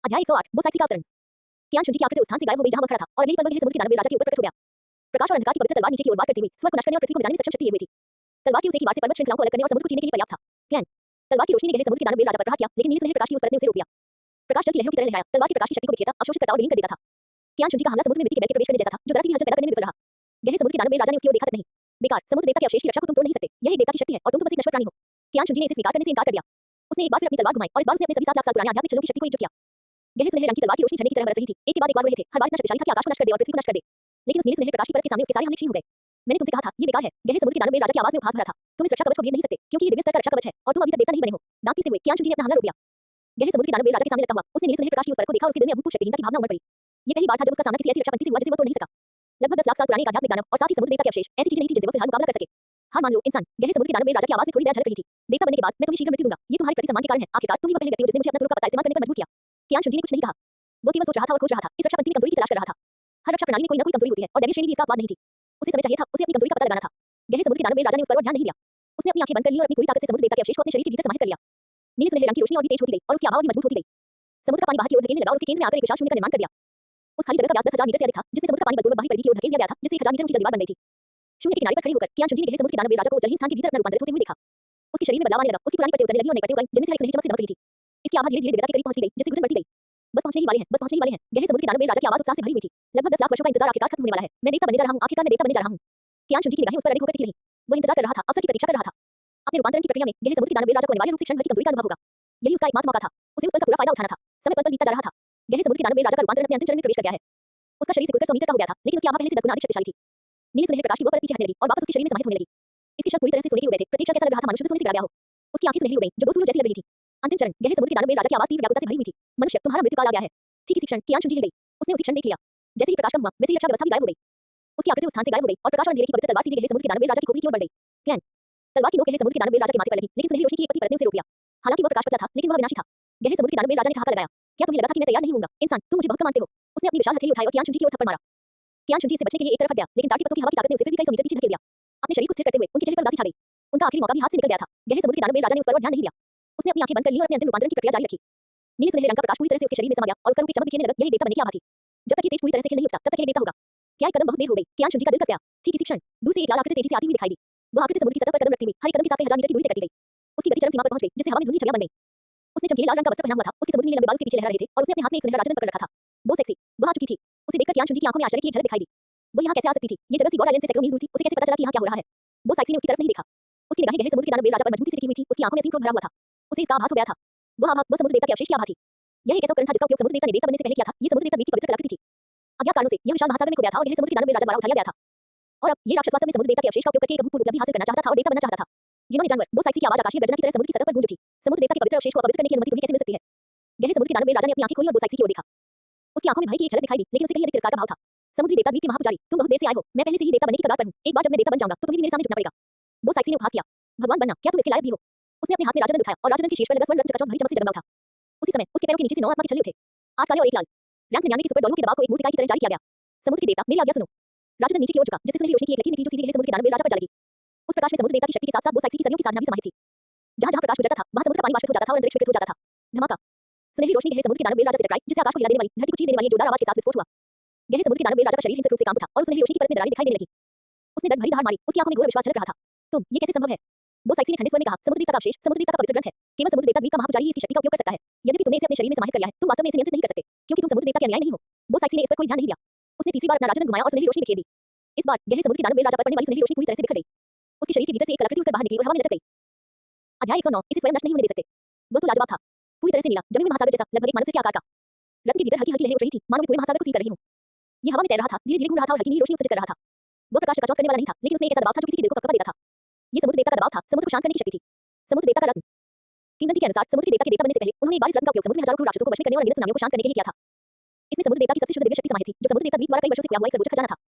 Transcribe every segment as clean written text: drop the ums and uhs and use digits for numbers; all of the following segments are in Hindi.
अध्याय 108 बोसाइसी का अवतरण। कियान शुंजी की आकृति उस स्थान से गायब हो गई जहां वह खड़ा था और अगले ही पल वह समुद्र के दानव राजा के ऊपर प्रकट हो गया। प्रकाश और अंधकार की पवित्र तलवार नीचे की ओर वार करती हुई स्वर्ग को नष्ट करने और पृथ्वी को मिलाने में सक्षम शक्ति लिए हुई थी। तलवार की उस एक ही वार से पर्वत श्रृंखलाओं को अलग करने और समुद्र को चीरने के लिए पर्याप्त था। क्लैन तलवार की रोशनी ने गहरे समुद्र के दानव राजा पर प्रहार किया, लेकिन नील सुनहरे प्रकाश की उस परत ने उसे रोक दिया। प्रकाश जल की लहरों की तरह लहराया, तलवार की प्रकाश की शक्ति को बिखेरता, अवशोषित करता और विलीन कर देता था। कियान शुंजी का हमला समुद्र में मिट्टी के बैल के प्रवेश करने जैसा था, जो जरा सी भी हलचल पैदा करने में विफल रहा। गहरे समुद्र के दानव राजा ने उसकी ओर देखा तक नहीं। बेकार, समुद्र देवता के अवशेष की रक्षा को तुम तोड़ नहीं सकते। यह एक देवता की शक्ति है और तुम तो बस एक नश्वर प्राणी हो। कियान शुंजी ने इसे स्वीकार करने से इनकार कर दिया। उसने एक बार फिर अपनी तलवार घुमाई और इस बार उसने अपने सभी 7 लाख साल पुराने आध्यात्मिक छल्लों की शक्ति को एकजुट किया। गहरे सुनहरे रंग की तलवार की रोशनी झरने की तरह बरस रही थी। एक के बाद एक बार वो रहे थे। हर बार इतना शक्तिशाली था कि आकाश को नष्ट कर दे और पृथ्वी को नष्ट कर दे। लेकिन उस नीले सुनहरे प्रकाश की परत के सामने उसके सारे हमले क्षीण हो गए। मैंने तुमसे कहा था, ये बेकार है। गहरे समुद्र के दानव राजा की आवाज में उपहास भरा था। तुम इस रक्षा कवच को भेद नहीं सकते, क्योंकि ये दिव्य स्तर का रक्षा कवच है और तुम अभी तक देवता नहीं बने हो। दांत से हुए कियान शुंजी ने अपना हमला रोक दिया। गहरे समुद्र के दानव राजा के सामने लगता हुआ उसने नीले सुनहरे प्रकाश की उस परत को देखा और उसके दिल में अभूतपूर्व शक्तिहीनता की भावना उमड़ पड़ी। ये पहली बार था जब उसका सामना किसी ऐसी रक्षापंक्ति से हुआ जिसे वह तोड़ नहीं सका। लगभग 10 लाख साल पुराने एक आध्यात्मिक दानव और साथ ही समुद्र देवता के अवशेष, ऐसी चीज नहीं थी जिनसे वह फिलहाल मुकाबला कर सके। हार मान लो इंसान। गहरे समुद्र के दानव राजा की आवाज में थोड़ी दया झलक रही थी। देवता बनने के बाद मैं तुम्हें शीघ्र मृत्यु दूंगा। ये तुम्हारे प्रति सम्मान के कारण है। आखिरकार तुम ही वह पहले व्यक्ति हो जिसने मुझे अपना तुरुप का पता इस्तेमाल करने पर मजबूर किया। कियान शुंजी ने कुछ नहीं कहा। वो केवल सोच रहा था और खोज रहा था। इस रक्षापंक्ति में कमजोरी की तलाश कर रहा था। हर रक्षा प्रणाली में कोई न कोई कमजोरी होती है और दैवीय श्रेणी भी इसका अपवाद नहीं थी। उसे समय चाहिए था, उसे अपनी कमजोरी का पता लगाना था। गहरे समुद्र के दानव राजा ने उस पर और ध्यान नहीं दिया। उसने अपनी आंखें बंद कर ली और अपनी पूरी ताकत से समुद्र देवता के अवशेष को अपने शरीर के भीतर समाहित कर लिया। नीले सुनहरे रंग की रोशनी और भी तेज होती गई और उसकी आभा और भी मजबूत होती गई। समुद्र का पानी बाहर की ओर धकेलने लगा और उसके केंद्र में आकर एक विशाल शून्य का निर्माण कर दिया। उस खाली जगह का व्यास 10,000 मीटर से अधिक था, जिसमें समुद्र का पानी बलपूर्वक बाहरी परिधि की ओर धकेल दिया गया था, जिससे 1000 मीटर ऊंची दीवार बन गई थी। शून्य के किनारे पर खड़े होकर कियान शुंजी ने गहरे समुद्र के दानव राजा को उस जलहीन स्थान के भीतर अपना रूपांतरित होते हुए देखा। उसके शरीर में बदलाव आने लगा, उसकी पुरानी परतें उतरने लगी और नई परतें उगाई, जिनमें से हर एक सुनहरी चमक से दमक रही थी। इसकी आभा धीरे-धीरे देवता के करीब पहुंचती गई, जिससे घुटन बढ़ती गई। बस पहुंचने ही वाले हैं, बस पहुंचने ही वाले हैं। गहरे समुद्र के दानव राजा की आवाज उत्साह से भरी हुई थी। लगभग 10 लाख वर्षों का इंतजार आखिरकार खत्म होने वाला है। मैं देवता बनने जा रहा हूं, आखिरकार मैं देवता बनने जा रहा हूं। कियान शुंजी की निगाहें उस पर अड़िग होकर टिकी रहीं। वह इंतजार कर रहा था, अवसर की प्रतीक्षा कर रहा था। अपने रूपांतरण की प्रक्रिया में गहरे समुद्र के दानव राजा को अनिवार्य रूप से क्षण भर की कमजोरी का अनुभव होगा। यही उसका एकमात्र मौका था। उसे उस पल का पूरा फायदा उठाना था। समय पल पल बीतता जा रहा था। गहरे समुद्र के दानव राजा का रूपांतरण अपने अंतिम चरण में प्रवेश कर गया है। उसका शरीर सिकुड़कर 100 मीटर का हो गया था, लेकिन उसकी आभा पहले से 10 गुना अधिक शक्तिशाली थी। नीले सुनहरे प्रकाश की वो परत पीछे हटने लगी और वापस उसके शरीर में समाहित होने लगी। इसके शब्द पूरी तरह से सोने के हो गए थे। प्रतीक्षा कैसा लग रहा था, मानो शुद्ध सोने से गढ़ा गया हो। उसकी आंखें सुनहरी हो गईं, जो दो सूरज जैसी लग रही थी। अंतिम चरण, गहरे समुद्र के दानव राजा की आवाज तीव्र व्याकुलता से भरी हुई थी। मनुष्य, तुम्हारा मृत्यु काल आ गया है। ठीक इसी क्षण कियान शुंजी हिल गई। उसने उसी क्षण देख लिया। जैसे ही प्रकाश कम हुआ, वैसे ही रक्षा व्यवस्था भी गायब हो गई। उसकी आकृति उस स्थान से गायब हो गई और प्रकाश और अंधेरे की पवित्र तलवार सीधे गहरे समुद्र के दानव राजा की खोपड़ी की ओर बढ़ गई। क्लैन तलवार की नोक गहरे समुद्र के दानव राजा के माथे पर लगी, लेकिन सुनहरी रोशनी की एक पतली परत ने उसे रोक दिया। हालांकि वह प्रकाश पतला था, लेकिन वह विनाशी था। गहरे समुद्र के दानव राजा ने ठहाका लगाया। क्या तुम्हें लगा था कि मैं तैयार नहीं होऊंगा? इंसान, तुम मुझे बहुत कम मानते हो। उसने अपनी विशाल हथेली उठाई और कियान शुंजी की ओर थप्पड़ मारा। कियान शुंजी से बचने के लिए एक तरफ हट गया, लेकिन ताड़ की पत्तों की हवा की ताकत ने उसे फिर भी कई 100 मीटर पीछे धकेल दिया। अपने शरीर को स्थिर करते हुए उनके चेहरे पर उदासी छा गई। उनका आखिरी मौका भी हाथ से निकल गया था। गहरे समुद्र के दानव राजा ने उस पर और ध्यान नहीं दिया। उसने अपनी आंखें बंद कर ली और अपने अंतिम रूपांतरण की प्रक्रिया जारी रखी। नीले सुनहरे रंग का प्रकाश पूरी तरह से उसके शरीर में समा गया और उसका रूप की चमक बिखेरने लगा। यही देवता बनने की आभा थी। जब तक ये तेज पूरी तरह से खिल नहीं उठता, तब तक यह देवता होगा। क्या एक कदम बहुत देर हो गई। कियान शुंजी का दिल कस गया। ठीक इसी क्षण दूर से एक लाल आकृति तेजी से आती हुई दिखाई दी। वह आकृति समुद्र की सतह पर कदम रखती हुई हर एक कदम के साथ 1000 मीटर की दूरी तय करती गई। उसकी गति चरम सीमा पर पहुंच गई, जिससे हवा में धुंधली छवियां बन गई। उसने चमकीले लाल रंग का वस्त्र पहना हुआ था, उसके समुद्री नीले लंबे बाल उसके पीछे लहरा रहे थे और उसने अपने हाथ में एक सुनहरा राजरत्न पकड़ रखा था। वो सेक्सी, वह आ चुकी थी। उसे देखकर कियान शुंजी की आंखों में आश्चर्य की एक झलक दिखाई दी। वो यहाँ कैसे आ सकती थी? ये जगह सी गॉड आइलैंड से सैकड़ों मील दूर थी। उसे कैसे पता चला कि यहाँ क्या हो रहा है? वो साइक्सी ने उसकी तरफ नहीं देखा। उसकी निगाहें गहरे समुद्र के दानव राजा पर मजबूती से टिकी हुई थी। उसकी आंखों में असीम क्रोध भरा हुआ था। उसे इसका आभास हो गया था। वह समुद्र देवता के अवशेष की आभा थी। यह एक ऐसा उपकरण था जिसका उपयोग समुद्र देवता ने देवता बनने से पहले किया था। ये समुद्र देवता द्वीप की पवित्र कलाकृति थी। अज्ञात कारणों से यह विशाल महासागर में खो गया था और गहरे समुद्र के दानव राजा द्वारा उठाया गया था। और अब ये राक्षस वास्तव में समुद्र देवता के अवशेष का उपयोग करके एक अभूतपूर्व उपलब्धि हासिल करना चाहता था और देवता बनना चाहता था। जिन्होंने जानवर वो साइक्सी की आवाज आकाशीय गर्जना की तरह समुद्र की सतह पर गूंज उठी। समुद्र देवता के पवित्र अवशेष को अपवित्र करने की अनुमति तुम्हें कैसे मिल सकती है? गहरे समुद्र के दानव राजा ने अपनी आंखें खोली और वो साइक्सी की ओर देखा। उसकी आंखों में भय की एक झलक दिखाई दी, लेकिन उसे कहीं अधिक तिरस्कार का भाव था। समुद्री देवता द्वीप के महापुजारी, तुम बहुत देर से आए हो। मैं पहले से ही देवता बनने की कगार पर हूं। एक बार जब मैं देवता बन जाऊंगा तो तुम्हें भी मेरे सामने झुकना पड़ेगा। वो साइक्सी ने उपहास किया। भगवान बनना, क्या तुम इसके लायक भी हो? उसने अपने हाथ में राजदंड उठाया और राजदंड के शीर्ष पर लगा स्वर्ण रत्न चकाचौंध भरी चमक से जगमगा उठा। उसी समय उसके पैरों के नीचे से 9 आत्मा के छल्ले उठे। 8 काले और 1 लाल। रैंक 99 के सुपर डॉलरों के दबाव को एक मूर्तिकार की तरह जारी किया गया। समुद्र के देवता, मेरी आज्ञा सुनो। राजदंड नीचे की ओर झुका, जिससे सुनहरी रोशनी की एक लकीर निकली जो सीधे गहरे समुद्र के दानव राजा पर जा लगी। उस प्रकाश में समुद्र देवता की शक्ति के साथ-साथ वो साइक्सी की सदियों की साधना भी समाहित थी। जहां-जहां प्रकाश गुजरता था, वहां समुद्र का पानी वाष्पित हो जाता था और अंतरिक्ष विकृत हो जाता था। धमाका! सुनहरी रोशनी गहरे समुद्र के दानव राजा से टकराई, जिससे आकाश को हिला देने वाली, धरती को चीर देने वाली एक जोरदार आवाज के साथ विस्फोट हुआ। गहरे समुद्र के दानव राजा का शरीर हिंसक रूप से कांप उठा और सुनहरी रोशनी की परत में दरारें दिखाई देने लगी। उसने दर्द भरी धार मारी, उसकी आंखों में घोर विश्वास झलक रहा था। ये कैसे संभव है? वो साइक्सी ने ठंडे स्वर में कहा, समुद्र देवता का अवशेष, समुद्र देवता का पवित्र ग्रंथ है। केवल समुद्र देवता द्वीप का महापुजारी ही इसकी शक्ति का उपयोग कर सकता है। यद्यपि तुमने इसे अपने शरीर में समाहित कर लिया है, तुम वास्तव में इसे नियंत्रित नहीं कर सकते, क्योंकि तुम समुद्र देवता के अनुयायी नहीं हो। वो साइक्सी ने इस पर कोई ध्यान नहीं दिया। उसने तीसरी बार अपना राजदंड घुमाया और सुनहरी रोशनी बिखेर दी। इस बार गहरे समुद्र के दानव राजा पर पड़ने वाली सुनहरी रोशनी पूरी तरह से बिखर गई। उसके शरीर के भीतर से एक कलाकृति उड़कर बाहर निकली और हवा में लटक गई। अध्याय 109, इसे स्वयं नष्ट नहीं होने दे सकते। वो तो लाजवाब था, पूरी तरह से नीला, जमीन में महासागर जैसा, लगभग एक मानव सिर के आकार का। रत्न के भीतर हल्की-हल्की लहरें उठ रही थी, मानो मैं पूरे महासागर को सील कर रही हूं। ये हवा में तैर रहा था, धीरे-धीरे घूम रहा था और हल्की नीली रोशनी उत्सर्जित कर रहा था। वो प्रकाश चकाचौंध करने वाला नहीं था, लेकिन उसमें एक ऐसा दबाव था जो किसी के दिल को कपकपा देता था। ये समुद्र देवता का दबाव था, समुद्र को शांत करने की शक्ति थी। समुद्र देवता का रत्न। किंवदंती के अनुसार समुद्र के देवता के देवता बनने से पहले उन्होंने एक बार इस रत्न का उपयोग समुद्र में हजारों क्रूर राक्षसों को वश में करने और अनगिनत सुनामियों को शांत करने के लिए किया था। इसमें समुद्र देवता की सबसे शुद्ध दिव्य शक्ति समाहित थी, जो समुद्र देवता द्वीप द्वारा कई वर्षों से खोया हुआ एक सर्वोच्च खजाना था।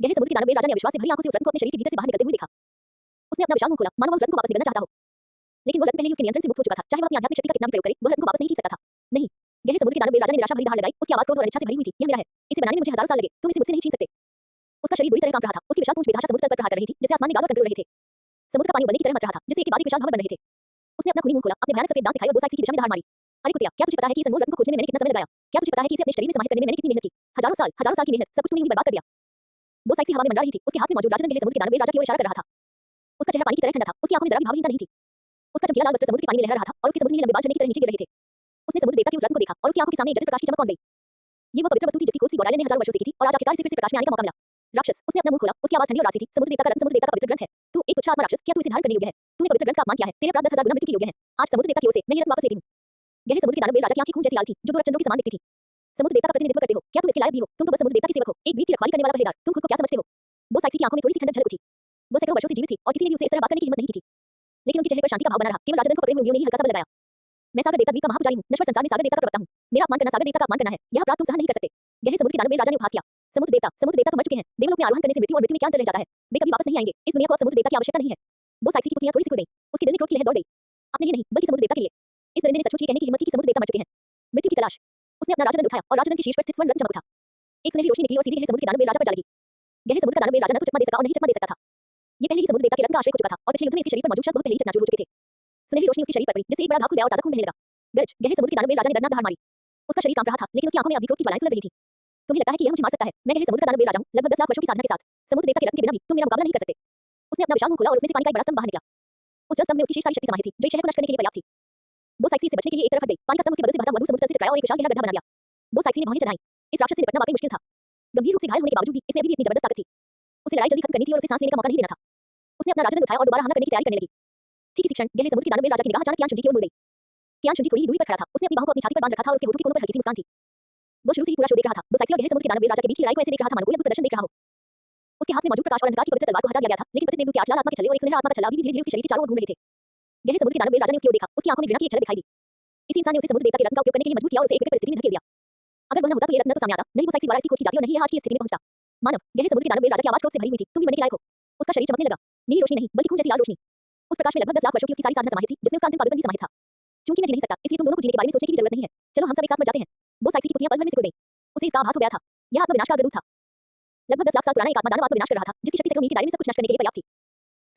गहरे समुद्र के दानव राजा ने अविश्वास से भरी आंखों से उस रत्न को अपने शरीर के भीतर से बाहर निकलते हुए देखा। उसने अपना विशाल मुंह खोला, मानो वह उस रत्न को वापस निगलना चाहता हो। लेकिन वो रत्न पहले ही उसके नियंत्रण से मुक्त हो चुका था। चाहे वह अपनी आध्यात्मिक शक्ति का कितना भी प्रयोग करे, वह रत्न को वापस नहीं खींच सकता था। नहीं, गहरे समुद्र के दानव राजा ने निराशा भरी धार लगाई। उसकी आवाज क्रोध और अनिच्छा से भरी हुई थी। यह मेरा है, इसे बनाने में मुझे हजारों साल लगे, तुम इसे मुझसे नहीं छीन सकते। उसका शरीर बुरी तरह कांप रहा था। उसकी विशाल पूंछ बेतहाशा समुद्र तल पर प्रहार कर रही थी, जिससे आसमान में गाद और कंकड़ उड़ रहे थे। समुद्र का पानी उबलने की तरह मच रहा था, जिससे एक के बाद एक विशाल भंवर बन रहे थे। उसने अपना खूनी मुंह खोला, अपने भयानक सफेद दांत दिखाए और वो साइक्सी की दिशा में धार मारी। अरे कुतिया, क्या तुझे पता है कि इस अनमोल रत्न को खोजने में मैंने कितना समय लगाया? क्या तुझे पता है कि इसे अपने शरीर में समाहित करने में मैंने कितनी मेहनत की? हजारों साल की मेहनत सब कुछ तूने यूं ही बर्बाद कर दिया। वो साइकिल हवा में मंडरा रही थी, उसके हाथ में मौजूद राजरत्न गहरे समुद्र के दानव राजा की ओर इशारा कर रहा था। उसका चेहरा पानी की तरह ठंडा था, उसकी आंखों में जरा भी भावहीनता नहीं थी। उसका चमकीला लाल वस्त्र समुद्र के पानी में लहरा रहा था और उसके समुद्र नीले लंबे बाल झरने की तरह नीचे गिर रहे थे। उसने समुद्र देवता के उस रत्न को देखा और उसकी आंखों के सामने एक जटिल प्रकाश की चमक कौन गई। ये वो पवित्र वस्तु थी जिसकी खोज सी गौडालय ने हजारों वर्षों से की थी और आज आखिरकार इसे फिर से प्रकाश में आने का मौका मिला। राक्षस, उसने अपना मुंह खोला, उसकी आवाज ठंडी और राजी थी। समुद्र देवता का रत्न समुद्र देवता का पवित्र ग्रंथ है। तू एक तुच्छ आत्मा राक्षस, क्या तू इसे धारण करने योग्य है? तूने पवित्र ग्रंथ का अपमान किया है, तेरे अपराध 10,000 गुना मृत्यु के योग्य हैं। आज समुद्र देवता की ओर से मैं ये रत्न वापस लेती हूँ। गहरे समुद्र के दानव राजा की आंखें खून जैसी लाल थी, जो गोरख चंद्रों के समान दिखती थी। समुद्र देवता का प्रतिनिधित्व करते हो, क्या तुम इसके लायक भी हो? तुम तो बस समुद्र देवता के सेवक हो, एक द्वीप की रखवाली करने वाला पहरेदार। तुम खुद को क्या समझते हो? वो साइक्सी की आंखों में थोड़ी सी ठंडक झलक उठी। वो सैकड़ों वर्षों से जीवित थी और किसी ने भी उसे इस तरह बात करने की हिम्मत नहीं की थी। लेकिन उनके चेहरे पर शांति का भाव बना रहा। केवल राजरत्न को पकड़े हुए उंगलियों ने ही हल्का सा बल लगाया। मैं सागर देवता द्वीप का महापुजारी हूँ, नश्वर संसार में सागर देवता का प्रवक्ता हूँ। मेरा अपमान करना सागर देवता का अपमान करना है। यह अपराध तुम सहन नहीं कर सकते। गहरे समुद्र के दानव राजा ने उपहास किया। समुद्र देवता तो मर चुके हैं। देवलोक में आरोहण करने से मृत्यु और मृत्यु में क्या अंतर रह जाता है? वे कभी वापस नहीं आएंगे। इस दुनिया को अब समुद्र देवता की आवश्यकता नहीं है। वो साइक्सी की पुतलियां थोड़ी सी खुल गई। उसके दिल में क्रोध की लहर दौड़ गई। अपने लिए नहीं, बल्कि समुद्र देवता के लिए। इस दरिंदे ने सचमुच ये कहने की हिम्मत की कि समुद्र देवता मर चुके हैं। मृत्यु की तलाश। उसने अपना राजदंड उठाया और राजदंड के शीर्ष पर स्थित स्वर्ण रत्न चमक उठा। एक सुनहरी रोशनी निकली और सीधे गहरे समुद्र के दानव राजा पर जा लगी। गहरे समुद्र का दानव राजा न तो चकमा दे सका और नहीं चकमा दे सकता था। ये पहले ही समुद्र देवता के रत्न का आश्रय हो चुका था और पिछले युद्ध में इसके शरीर पर मौजूद शब्द बहुत पहले ही चकनाचूर हो चुके थे। सुनहरी रोशनी उसके शरीर पर पड़ी, जिससे एक बड़ा घाव खुल गया और ताजा खून बहने लगा। गरज, गहरे समुद्र के दानव राजा ने दर्दनाक दहाड़ मारी। उसका शरीर कांप रहा था, लेकिन उसकी आंखों में अभी क्रोध की ज्वालाएं सुलग रही थी। तुम्हें लगता है कि यह मुझे मार सकता है? मैं गहरे समुद्र का दानव राजा हूं, लगभग 10 लाख वर्षों की साधना के साथ। समुद्र देवता के रत्न के बिना भी तुम मेरा मुकाबला नहीं कर सकते। उसने अपना विशाल मुंह खोला और उसमें से पानी का एक बड़ा स्तंभ बाहर निकला। उस जल स्तंभ में उसकी शेष सारी शक्ति समाहित थी, जो एक शहर को नष्ट करने के लिए पर्याप्त थी। वो साइक्सी से बचने के लिए एक तरफ हट गई। पानी का स्तंभ उसके बगल से बहता हुआ दूर समुद्र तल से टकराया और एक विशाल गहरा गड्ढा बना दिया। वो साइक्सी ने भौहें चढ़ाई। इस राक्षस से निपटना वाकई मुश्किल था। गंभीर रूप से घायल होने के बावजूद भी इसमें अभी भी इतनी जबरदस्त ताकत थी। उसे लड़ाई जल्दी खत्म करनी थी और उसे सांस लेने का मौका नहीं देना था। उसने अपना राजदंड उठाया और दोबारा हमला करने की तैयारी करने लगी। ठीक इसी क्षण गहरे समुद्र के दानव राजा की निगाह अचानक कियान शुंजी की ओर मुड़ गई। कियान शुंजी थोड़ी ही दूरी पर खड़ा था। उसने अपनी बाहों को अपनी छाती पर बांध रखा था और उसके होठों के कोनों पर हल्की सी मुस्कान थी। वो शुरू से ही पूरा शो देख रहा था। वो साइक्सी और गहरे समुद्र के दानव राजा के बीच की लड़ाई को ऐसे देख रहा था मानो कोई अद्भुत प्रदर्शन देख रहा हो। उसके हाथ में मौजूद प्रकाश और अंधकार की पवित्र तलवार को हटा दिया गया था, लेकिन प्रतिदेव की 8 लाल आत्मा के छल्ले और एक सुनहरा आत्मा का छल्ला अभी भी धीरे-धीरे उसके शरीर के चारों ओर घूम रहे थे। गहरे समुद्र के दानव राजा ने उसकी ओर देखा। उसकी आंखों में घृणा की एक झलक दिखाई दी। इसी इंसान ने उसे समुद्र देवता के रत्न का उपयोग करने के लिए मजबूर किया और उसे एक विकट परिस्थिति में धकेल दिया। अगर वह न होता तो ये रत्न न तो सामने आता, नहीं वो साइक्सी द्वारा इसकी खोज की जाती और नहीं यह आज की स्थिति में पहुंचता। मानव, गहरे समुद्र के दानव राजा की आवाज क्रोध से भरी हुई थी। तुम भी मरने के लायक हो। उसका शरीर चमकने लगा। नीली रोशनी नहीं, बल्कि खून जैसी लाल रोशनी। उस प्रकाश में लगभग 10 लाख वर्षों की उसकी सारी साधना समाहित थी, जिसमें उसका अंतिम पागलपन भी समाहित था। चूंकि मैं जी नहीं सकता, इसलिए तुम दोनों को जीने के बारे में सोचने की भी जरूरत नहीं है। चलो हम सब एक साथ मर जाते हैं। वो साइक्सी की पुतलियां पल भर में सिकुड़ गईं। उसे इसका आभास हो गया था। यह आत्मा विनाश का अग्रदूत था। लगभग 10 लाख साल पुराना एक आत्मा दानव आत्मा विनाश कर रहा था, जिसकी शक्ति सिर्फ मील के दायरे में सब कुछ नष्ट करने के लिए पर्याप्त थी।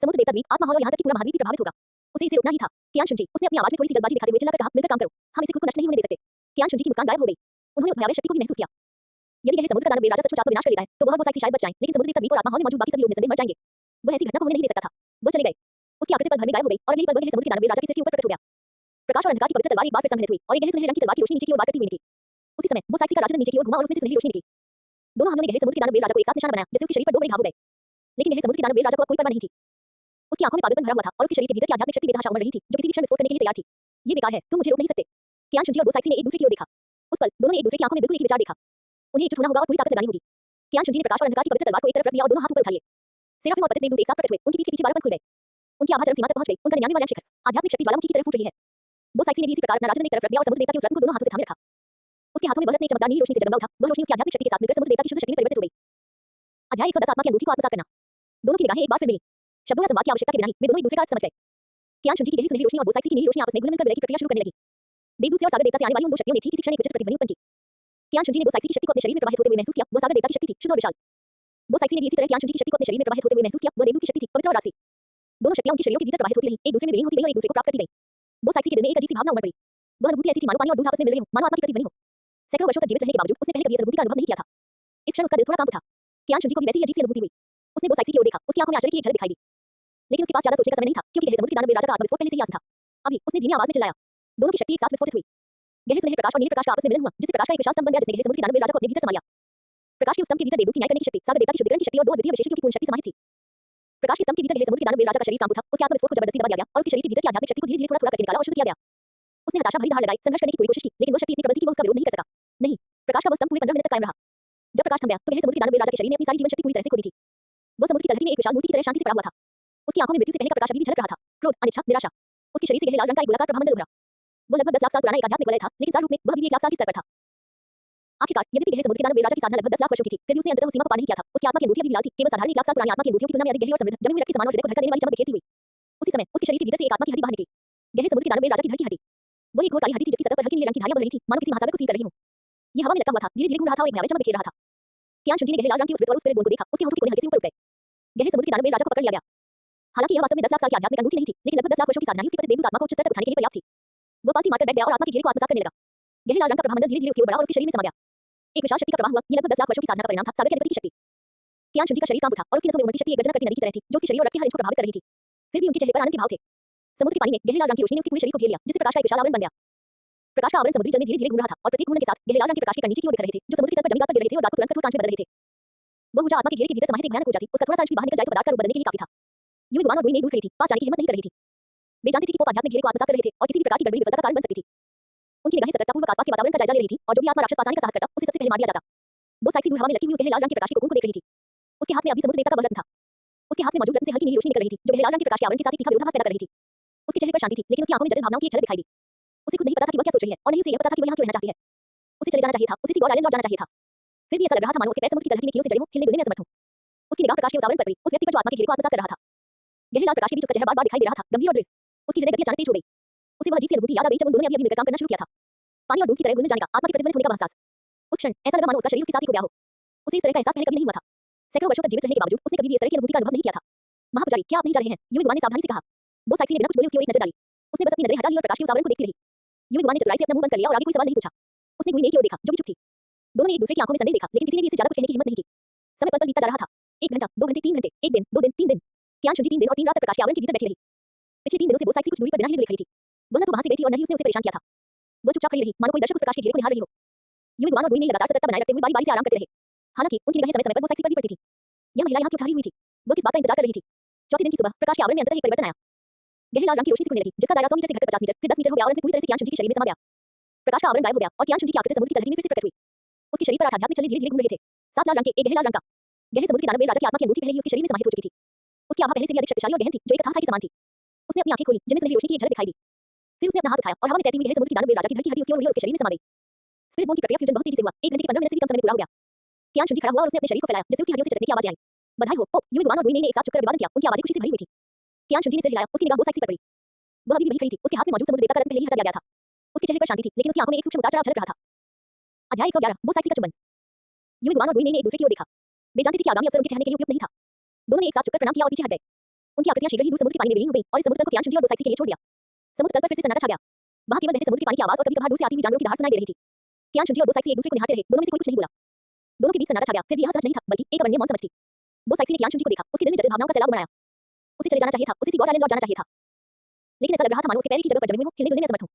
समुद्र देवता द्वीप, आत्मा हॉल और यहाँ तक कि पूरा महाद्वीप भी प्रभावित होगा। उसे इसे रोकना ही था। कियान शुंजी, उसने अपनी आवाज में थोड़ी सी जल्दबाजी दिखाते हुए चिल्लाकर कहा, मिलकर काम करो। हम इसे खुद को नष्ट नहीं होने दे सकते। कियान शुंजी की मुस्कान गायब हो गई। उन्होंने उस भयावह शक्ति को भी महसूस किया। यदि गहरे समुद्र का दानव राजा सचमुच आत्मा विनाश कर लेता है, तो वह और वो साइक्सी शायद बच जाएं, लेकिन समुद्र देवता द्वीप और आत्मा हॉल में मौजूद बाकी सभी लोग निसंदेह मर जाएंगे। वह ऐसी घटना को होने नहीं दे सकता था। वो चले गए। उसकी आकृति पल भर में गायब हो गई और अगले ही पल वह गहरे समुद्र के दानव राजा के सिर के ऊपर प्रकट हो गया। प्रकाश और अंधकार की पवित्र तलवार एक बार फिर संघनित हुई और एक गहरे सुनहरे रंग की तलवार की रोशनी नीचे की ओर वार करती हुई निकली। उसी समय वो साइक्सी का राजदंड नीचे की ओर घुमा और उसमें से सुनहरी रोशनी निकली। दोनों हमलों ने गहरे समुद्र के दानव राजा को एक साथ निशाना बनाया, जिससे उसके शरीर पर 2 बड़े घाव हो गए। लेकिन गहरे समुद्र के दानव राजा को अब कोई परवाह नहीं थी। उसकी आंखों में पागलपन भरा हुआ था और उसके शरीर के भीतर की आध्यात्मिक शक्ति बेतहाशा उमड़ रही थी, जो किसी भी क्षण विस्फोट करने के लिए तैयार थी। ये बेकार है, तुम मुझे रोक नहीं सकते। कियान शुंजी और वो साइक्सी ने एक दूसरे की ओर देखा। उस पल दोनों ने एक दूसरे की आंखों में बिल्कुल एक ही विचार देखा। उन्हें एकजुट होना होगा और पूरी ताकत लगानी होगी। कियान शुंजी ने प्रकाश और अंधकार की पवित्र तलवार को एक तरफ रख दिया और दोनों हाथ ऊपर उठा लिए। सेराफिम और पतित देवदूत एक साथ प्रकट हुए। उनकी पीठ के पीछे 12 पंख खुल गए। उनकी आभा चरम सीमा तक पहुंच गई। उनका 99वां शिखर आध्यात्मिक शक्ति ज्वालामुखी की तरह फूट रही है। वो साइक्सी ने भी इसी प्रकार अपना राजदंड एक तरफ रख दिया और समुद्र देवता के उस रत्न को दोनों हाथों से थामे रखा। उसके हाथों में वह रत्न एक चमकदार नीली रोशनी से जगमगा उठा। वह रोशनी उसकी आध्यात्मिक शक्ति के साथ मिलकर समुद्र देवता की शुद्ध शक्ति में परिवर्तित हो गई। अध्याय 110 आत्मा की अंगूठी को आत्मसात करना। दोनों की निगाहें एक बार फिर मिली। शब्दों या संवाद की आवश्यकता के बिना ही वे दोनों एक दूसरे का अर्थ समझ गए। कियान शुंजी की गहरी सुनहरी रोशनी और वो साइक्सी की नीली रोशनी आपस में घुल मिलकर विलय की प्रक्रिया शुरू करने लगी। देवदूत से और सागर देवता से आने वाली उन दो शक्तियों ने ठीक इसी क्षण एक विचित्र प्रतिध्वनि उत्पन्न की। कियान शुंजी ने वो साइक्सी की शक्ति को अपने शरीर में प्रवाहित होते हुए महसूस किया। वो सागर देवता की शक्ति थी, शुद्ध और विशाल। वो साइक्सी ने भी इसी तरह कियान शुंजी की शक्ति को अपने शरीर में प्रवाहित होते हुए महसूस किया। वह देवदूत की शक्ति थी, पवित्र और रासी। दोनों शक्तियां उनके शरीरों के भीतर प्रवाहित होती रहीं, एक दूसरे में विलीन होती गईं और एक दूसरे को प्राप्त करती गईं। वो साइक्सी के दिल में एक अजीब सी भावना उमड़ पड़ी। वह अनुभूति ऐसी थी मानो पानी और दूध आपस में मिल रहे हों, मानो आत्मा की प्रतिध्वनि हो। सैकड़ों वर्षों तक जीवित रहने के बावजूद उसने पहले कभी इस अनुभूति का अनुभव नहीं किया था। इस क्षण उसका दिल थोड़ा कांप उठा। कियान शुंजी को भी वैसी ही अजीब सी अनुभूति हुई। उसने वो साइक्सी की ओर देखा। उसकी आंखों में आश्चर्य की एक झलक दिखाई दी। लेकिन उसके पास ज्यादा सोचने का समय नहीं था, क्योंकि गहरे समुद्र के दानव राजा का आत्मविस्फोट पहले से ही आसान था। अभी उसने धीमी आवाज में चिल्लाया। दोनों की शक्ति एक साथ विस्फोटित हुई। गहरे सुनहरे प्रकाश और नीले प्रकाश का आपस में मिलन हुआ, जिससे प्रकाश का एक विशाल स्तंभ बन गया, जिसने गहरे समुद्र के दानव राजा को अपने भीतर समा लिया। प्रकाश के उस स्तंभ के भीतर देवदूत की न्याय करने की शक्ति, सागर देवता की शुद्धिकरण की शक्ति और 2 अद्वितीय विशेषों की पूर्ण शक्ति समाहित थी। प्रकाश के स्तंभ के भीतर गहरे समुद्र के दानव राजा का शरीर कांप उठा। उसके आत्मविस्फोट को जबरदस्ती दबा दिया गया और उसके शरीर के भीतर की आध्यात्मिक शक्ति को धीरे-धीरे थोड़ा-थोड़ा करके निकाला और शुद्ध किया गया। उसने हताशा भरी धार लगाई, संघर्ष करने की पूरी कोशिश की, लेकिन वो शक्ति इतनी प्रबल थी कि वो उसका विरोध नहीं कर सका। नहीं, प्रकाश का वो स्तंभ पूरे 15 मिनट तक कायम रहा। जब प्रकाश थम गया, तो गहरे समुद्र के दानव राजा के शरीर ने अपनी सारी जीवन शक्ति पूरी तरह से खो दी थी। वो समुद्र की तलहटी में एक विशाल मूर्ति की तरह शांति से पड़ा हुआ था। उसकी आंखों में मृत्यु से पहले का प्रकाश अभी भी झलक रहा था। क्रोध, अनिच्छा, निराशा। उसके शरीर से गहरे लाल रंग का एक गोलाकार प्रभामंडल उभरा। वो लगभग 10 लाख साल पुराना एक आध्यात्मिक वलय था, लेकिन सार रूप में वह भी 1 लाख साल के स्तर पर था। आखिरकार यद्यपि गहरे समुद्र के दानव राजा की साधना लगभग 10 लाख वर्षों की थी, फिर भी उसने अंततः उस सीमा को पार नहीं किया था। उसकी आत्मा की अंगूठी अभी भी लाल थी, केवल साधारण 1 लाख साल पुरानी आत्मा की अंगूठियों की तुलना में अधिक गहरी और समृद्ध, जमे हुए रक्त के समान और हृदय को धड़का देने वाली चमक बिखेरती हुई। उसी समय उसके शरीर के भीतर से एक आत्मा की हड्डी बाहर निकली। गहरे समुद्र के दानव राजा की धड़ की हड्डी। वो एक घोर काली हड्डी थी, जिसकी सतह पर हल्की नीले रंग की धारियां बह रही थी, मानो किसी महासागर को सील कर रही हों। ये हवा में लटका हुआ था, धीरे-धीरे घूम रहा था और एक भयावह चमक बिखेर रहा था। कियान शुंजी ने गहरे लाल रंग की उस वृत्त और उस स्पिरिट बोन को देखा। उसके होंठ के कोने हल्के से ऊपर उठ गए। गहरे समुद्र के दानव राजा को पकड़ लिया गया। हालांकि यह वास्तव में 10 लाख साल की आध्यात्मिक अंगूठी नहीं थी, लेकिन लगभग 10 लाख वर्षों की साधना ही उसकी पति देवदूत आत्मा को उच्च स्तर तक उठाने के लिए पर्याप्त थी। वो पालती मारकर बैठ गया और आत्मा के घेरे को आत्मसात करने लगा। गहरे लाल रंग का प्रभामंडल धीरे-धीरे उसकी ओर बढ़ा और उसके शरीर में समा गया। एक विशाल शक्ति का प्रवाह हुआ। ये लगभग 10 लाख वर्षों की साधना का परिणाम था। सागर के अधिपति की शक्ति। कियान शुंजी का शरीर कांप उठा और उसकी नसों में उमड़ती शक्ति एक गर्जना करती नदी की तरह थी, जो उसके शरीर और रक्त के हर इंच को प्रभावित कर रही थी। फिर भी उनके चेहरे पर आनंद के भाव थे। समुद्र के पानी में गहरे लाल रंग की रोशनी ने उसके पूरे शरीर को घेर लिया, जिससे प्रकाश का एक विशाल आवरण बन गया। प्रकाश का आवरण समुद्री जल में धीरे-धीरे घूम रहा था और प्रत्येक घूमने के साथ गहरे लाल रंग के प्रकाश के कण नीचे की ओर दिख रहे थे, जो समुद्र की तल पर जमीन पर गिर रहे थे और दाग को तुरंत कठोर कांच में बदल रहे थे। वो ऊर्जा आत्मा के घेरे के भीतर समाहित एक भयानक ऊर्जा थी। उसका थोड़ा सा अंश भी बाहर निकल जाए तो पदार्थ का रूप बदलने के लिए काफी था। यूं विद्वान और डुई में दूर खड़ी थी, पास जाने की हिम्मत नहीं कर रही थी। वे जानती थी कि वो आध्यात्मिक घेरे को आत्मसात कर रहे थे और किसी भी प्रकार की गड़बड़ी विफलता का कारण बन सकती थी। उनकी निगाहें सतर्कतापूर्वक आसपास के वातावरण का जायजा ले रही थी और जो भी आत्मा राक्षस पास आने का साहस करता, उसे सबसे पहले मार दिया जाता। वो साइक्सी दूर हवा में लटकी हुई उस गहरे लाल रंग के प्रकाश के कोकून को देख रही थी। उसके हाथ में अभी समुद्र देवता का वह रत्न था। उसके हाथ में मौजूद रत्न से हल्की नीली रोशनी निकल रही थी, जो गहरे लाल रंग के प्रकाश के आवरण के साथ एक तीखा विरोधाभास पैदा कर रही थी। उसके चेहरे पर शांति थी, लेकिन उसकी आंखों में जटिल भावनाओं की एक झलक दिखाई दी। उसे खुद नहीं पता था कि वह क्या सोच रही है और नहीं उसे यह पता था कि वह यहाँ क्यों रहना चाहती है। उसे चले जाना चाहिए था, उसे गॉड आइलैंड लौट जाना चाहिए था। फिर भी ऐसा लग रहा था मानो उसके पैर समुद्र की तलहटी में कीलों से जड़े हों, हिलने डुलने में असमर्थ हों। उसकी निगाह प्रकाश के उस आवरण पर पड़ी, उस व्यक्ति पर जो आत्मा के घेरे को आत्मसात कर रहा था। गहरे लाल प्रकाश के बीच उसका चेहरा बार-बार दिखाई दे रहा था, गंभीर और दृढ़। उसकी हृदय गति अचानक तेज हो गई। उसे वह अजीब सी अनुभूति याद आ गई जब उन दोनों ने अभी मिलकर काम करना शुरू किया था। पानी और दूध की तरह घुलने जाने का, आत्मा के प्रतिध्वनित होने का वह एहसास। उस क्षण ऐसा लगा मानो उसका शरीर उसके साथ ही खो गया हो। उसे इस तरह का एहसास पहले कभी नहीं हुआ था। सैकड़ों वर्षों तक जीवित रहने के बावजूद उसने कभी भी इस तरह की अनुभूति का अनुभव नहीं किया था। महापुजारी, क्या आप नहीं जा रहे हैं? युवा विद्वान ने सावधानी से कहा। वो साइक्सी ने बिना कुछ बोले उसकी ओर एक नजर डाली। उसने बस अपनी नजरें हटा ली और प्रकाश के उस आवरण को देखती रही। युवा विद्वान ने चतुराई से अपना मुंह बंद कर लिया और आगे कोई सवाल नहीं पूछा। उसने गुई मेघ की ओर देखा, जो कि चुप थी। दोनों ने एक दूसरे की आंखों में संदेह देखा, लेकिन किसी ने भी इससे ज्यादा कुछ कहने की हिम्मत नहीं की। समय पल-पल बीतता जा रहा था। 1 घंटा, 2 घंटे, 3 घंटे, 1 दिन, 2 दिन, 3 दिन। कियान शुंजी 3 दिन और 3 रात तक प्रकाश के आवरण के भीतर बैठी रही। पिछले 3 दिनों से वो साइक्सी कुछ दूरी पर बिना हिले डुले खड़ी थी। वह न तो वहां से गई थी और न ही उसने उसे परेशान किया था। वो चुपचाप खड़ी रही, मानो कोई दर्शक उस प्रकाश के घेरे को निहार रही हो। युवा विद्वान और डुई ने लगातार सतर्कता बनाए रखते हुए बारी-बारी से आराम करते रहे। हालांकि उनकी निगाहें समय-समय पर वो साइक्सी पर भी पड़ती थी। यह महिला यहाँ क्यों ठहरी हुई थी? वो किस बात का इंतजार कर रही थी? चौथे दिन की सुबह प्रकाश के आवरण में अंततः एक परिवर्तन आया। गहरे लाल रंग की रोशनी सिकुड़ने लगी, जिसका दायरा 100 मीटर से घटकर 50 मीटर, फिर 10 मीटर हो गया और अंत में पूरी तरह से कियान शुंजी के शरीर में समा गया। प्रकाश का आवरण गायब हो गया और कियान शुंजी की आकृति समुद्र की तलहटी में फिर से प्रकट हुई। उसके शरीर पर 8 आध्यात्मिक चलने धीरे-धीरे घूम रहे थे। 7 लाल रंग के, एक गहरे लाल रंग का। गहरे समुद्र के दानव राजा की आत्मा की अंगूठी पहले ही उसके शरीर में समाहित हो चुकी थी। उसकी आभा पहले से भी अधिक शक्तिशाली और गहन थी, जो एक अथाह खाई के समान थी। उसने अपनी आंखें खोली, जिनमें सुनहरी रोशनी की एक झलक दिखाई दी। फिर उसने अपना हाथ उठाया और हवा में तैरती हुई गहरे समुद्र की दानव राजा की धरती हड्डी उसकी ओर उड़ी और उसके शरीर में समा गई। स्पिरिट बोन की प्रक्रिया फ्यूजन बहुत तेजी से हुआ। 1 घंटे के 15 मिनट से भी कम समय में पूरा हो गया। कियान शुंजी खड़ा हुआ और उसने अपने शरीर को फैलाया, जिससे उसकी हड्डियों से चटकने की आवाज आई। बधाई हो, पोप, युवा विद्वान और डुई ने एक साथ चुपकर अभिवादन किया। उनकी आवाजें खुशी से भरी हुई थी। कियान शुंजी ने सिर हिलाया, उसकी निगाह वो साइक्सी पर पड़ी। वह अभी भी वहीं खड़ी थी, उसके हाथ में मौजूद समुद्र देवता का रत्न पहले ही हटा दिया गया था। उसके चेहरे पर शांति थी, लेकिन उसकी आंखों में एक सूक्ष्म उतार-चढ़ाव झलक रहा था। अध्याय 111, वो साइक्सी का चुंबन। युवा विद्वान और डुई ने एक दूसरे की ओर देखा। वे जानते थे कि आगामी अवसर उनके ठहरने के लिए उपयुक्त नहीं था। दोनों ने एक साथ झुककर प्रणाम किया और पीछे हट गए। उनकी आकृतियां शीघ्र ही दूर समुद्र के पानी में विलीन हो गईं और इस समुद्र तल को कियान शुंजी और वो साइक्सी के लिए छोड़ दिया। समुद्र तल पर फिर से सन्नाटा छा गया। वहां केवल बहते समुद्र के पानी की आवाज और कभी-कभार दूर से आती हुई जानवरों की दहाड़ सुनाई दे रही थी। कियान शुंजी और वो साइक्सी एक दूसरे को निहारते रहे, दोनों में से कोई कुछ नहीं बोला। दोनों के बीच सन्नाटा छा गया, फिर भी यह सहज नहीं था, बल्कि एक अवर्णीय मौन समझ थी। वो साइक्सी ने कियान शुंजी को देखा, उसके दिल में जटिल भावनाओं का सैलाब उमड़ आया। उसे चले जाना चाहिए था, उसे गॉड आइलैंड लौट जाना चाहिए था। लेकिन ऐसा लग रहा था मानो उसके पैर की जगह पर जमे हुए हों, हिलने-डुलने में असमर्थ हों।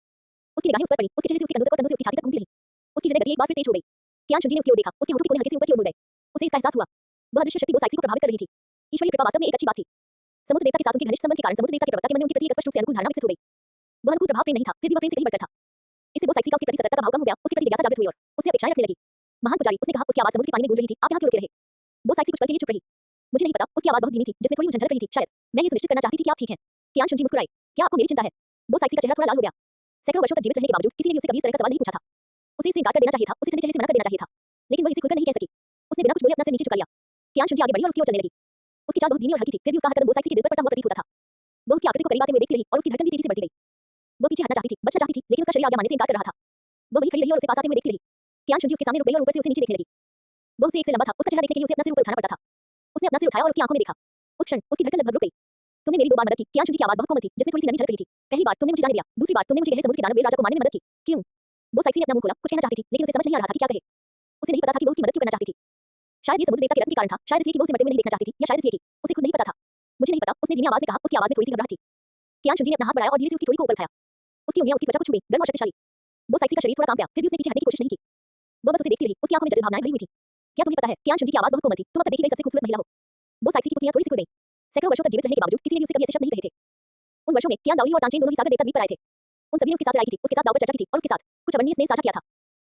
उसकी निगाहें उस पर पड़ी, उसके चेहरे से उसके कंधों तक और कंधों से उसकी छाती तक घूमती रहीं। उसकी हृदय गति एक बार फिर तेज हो गई। कियान शुंजी ने उसकी ओर देखा, उसके होठों के कोने हल्के से ऊपर की ओर मुड़ गए। उसे इसका एहसास हुआ। वह दृश्य शक्ति वो साइक्सी को प्रभावित कर रही थी। ईश्वरीय कृपा वास्तव में एक अच्छी बात थी। समुद्र देवता के साथ उनके घनिष्ठ संबंध के कारण समुद्र देवता के प्रवक्ता के मन में उनके प्रति एक स्पष्ट रूप से अनुकूल धारणा विकसित हो गई। वह अनुकूल प्रभाव प्रेम नहीं था, फिर भी वह प्रेम से कहीं बढ़कर था। इससे वो साइक्सी का उसके प्रति सतर्कता का भाव कम हो गया, उसके प्रति जिज्ञासा जागृत हुई और उससे अपेक्षाएं रखने लगी। महान पुजारी, उसने कहा, उसकी आवाज समुद्र के पानी में गूंज रही थी, आप यहाँ क्यों रुके रहे? वो साइक्सी कुछ पल के लिए चुप रही। मुझे नहीं पता, उसकी आवाज बहुत धीमी थी, जिसमें थोड़ी उलझन झलक रही थी, शायद मैं ये सुनिश्चित करना चाहती थी कि आप ठीक हैं। कियान शुंजी मुस्कुराए, क्या आपको मेरी चिंता है? वो साइक्सी का चेहरा थोड़ा लाल हो गया। सैकड़ों वर्षों तक जीवित रहने के बावजूद किसी ने भी उससे कभी इस तरह का सवाल नहीं पूछा था। उसे इसे इनकार कर देना चाहिए था, उसे ठंडे चेहरे से मना कर देना चाहिए था, लेकिन वह इसे खुलकर नहीं कह सकी। उसने बिना कुछ बोले अपना सिर नीचे झुका लिया। कियान शुंजी आगे बढ़ी और उसकी ओर चलने लगी। उसकी चाल बहुत धीमी और हल्की थी, फिर भी उसका कदम वो साइक्सी के दिल पर पड़ता हुआ प्रतीत होता था। वो उसकी आकृति को करीब आते हुए देखती रही और उसकी धड़कन भी तेजी से बढ़ती गई। वो पीछे हटना चाहती थी, बचना चाहती थी, लेकिन उसका शरीर आगे मानने से इनकार कर रहा था। वो वहीं खड़ी रही और उसे पास आते हुए देखती रही। कियान शुंजी उसके सामने रुक गई और ऊपर से उसे नीचे देखने लगी। वो उसे एक से लंबा था, उसका चेहरा देखने के लिए उसे अपना सिर ऊपर उठाना पड़ता था। उसने अपना सिर उठाया और उसकी आंखों में देखा। उस क्षण उसकी धड़कन लगभग रुक गई। तुमने मेरी 2 बार मदद की। कियान शुंजी की आवाज बहुत कोमल थी, जिसमें थोड़ी सी नमी झलक रही थी। पहली बार तुमने मुझे जाने दिया, दूसरी बार तुमने मुझे गहरे समुद्र के दानव राजा को मारने में मदद की। क्यों? वो साइक्सी ने अपना मुंह खोला, कुछ कहना चाहती थी, लेकिन उसे समझ नहीं आ रहा था कि क्या कहे। उसे नहीं पता था कि वो उसकी मदद क्यों करना चाहती थी। शायद ये समुद्र देवता के रत्न के कारण था, शायद इसलिए कि वो उसे मरते हुए नहीं देखना चाहती थी, या शायद इसलिए कि उसे खुद नहीं पता था। मुझे नहीं पता, उसने धीमी आवाज में कहा, उसकी आवाज में थोड़ी सी घबराहट थी। कियान शुंजी ने अपना हाथ बढ़ाया और धीरे से उसकी ठोड़ी को ऊपर उठाया। उसकी उंगलियां उसकी त्वचा को छू गईं, गर्म और शक्तिशाली। वो साइक्सी का शरीर थोड़ा कांप गया, फिर भी उसने पीछे हटने की कोशिश नहीं की। वो बस उसे देखती रही, उसकी आंखों में जटिल भावनाएं भरी हुई थी। क्या तुम्हें पता है, कियान शुंजी की आवाज बहुत कोमल थी, तुम अब तक देखी गई सबसे खूबसूरत महिला हो। वो साइक्सी की पुतलियां थोड़ी सिकुड़ गईं। सैकड़ों वर्षों तक जीवित रहने के बावजूद किसी ने भी उसे कभी ऐसे शब्द नहीं कहे थे। उन वर्षों में कियान दाओली और तांचेन दोनों ही सागर देवता द्वीप पर आए थे। उन सभी ने उसके साथ लड़ाई की थी, उसके साथ दाव पर चर्चा की थी और उसके साथ कुछ अवर्णनीय स्नेह साझा किया था।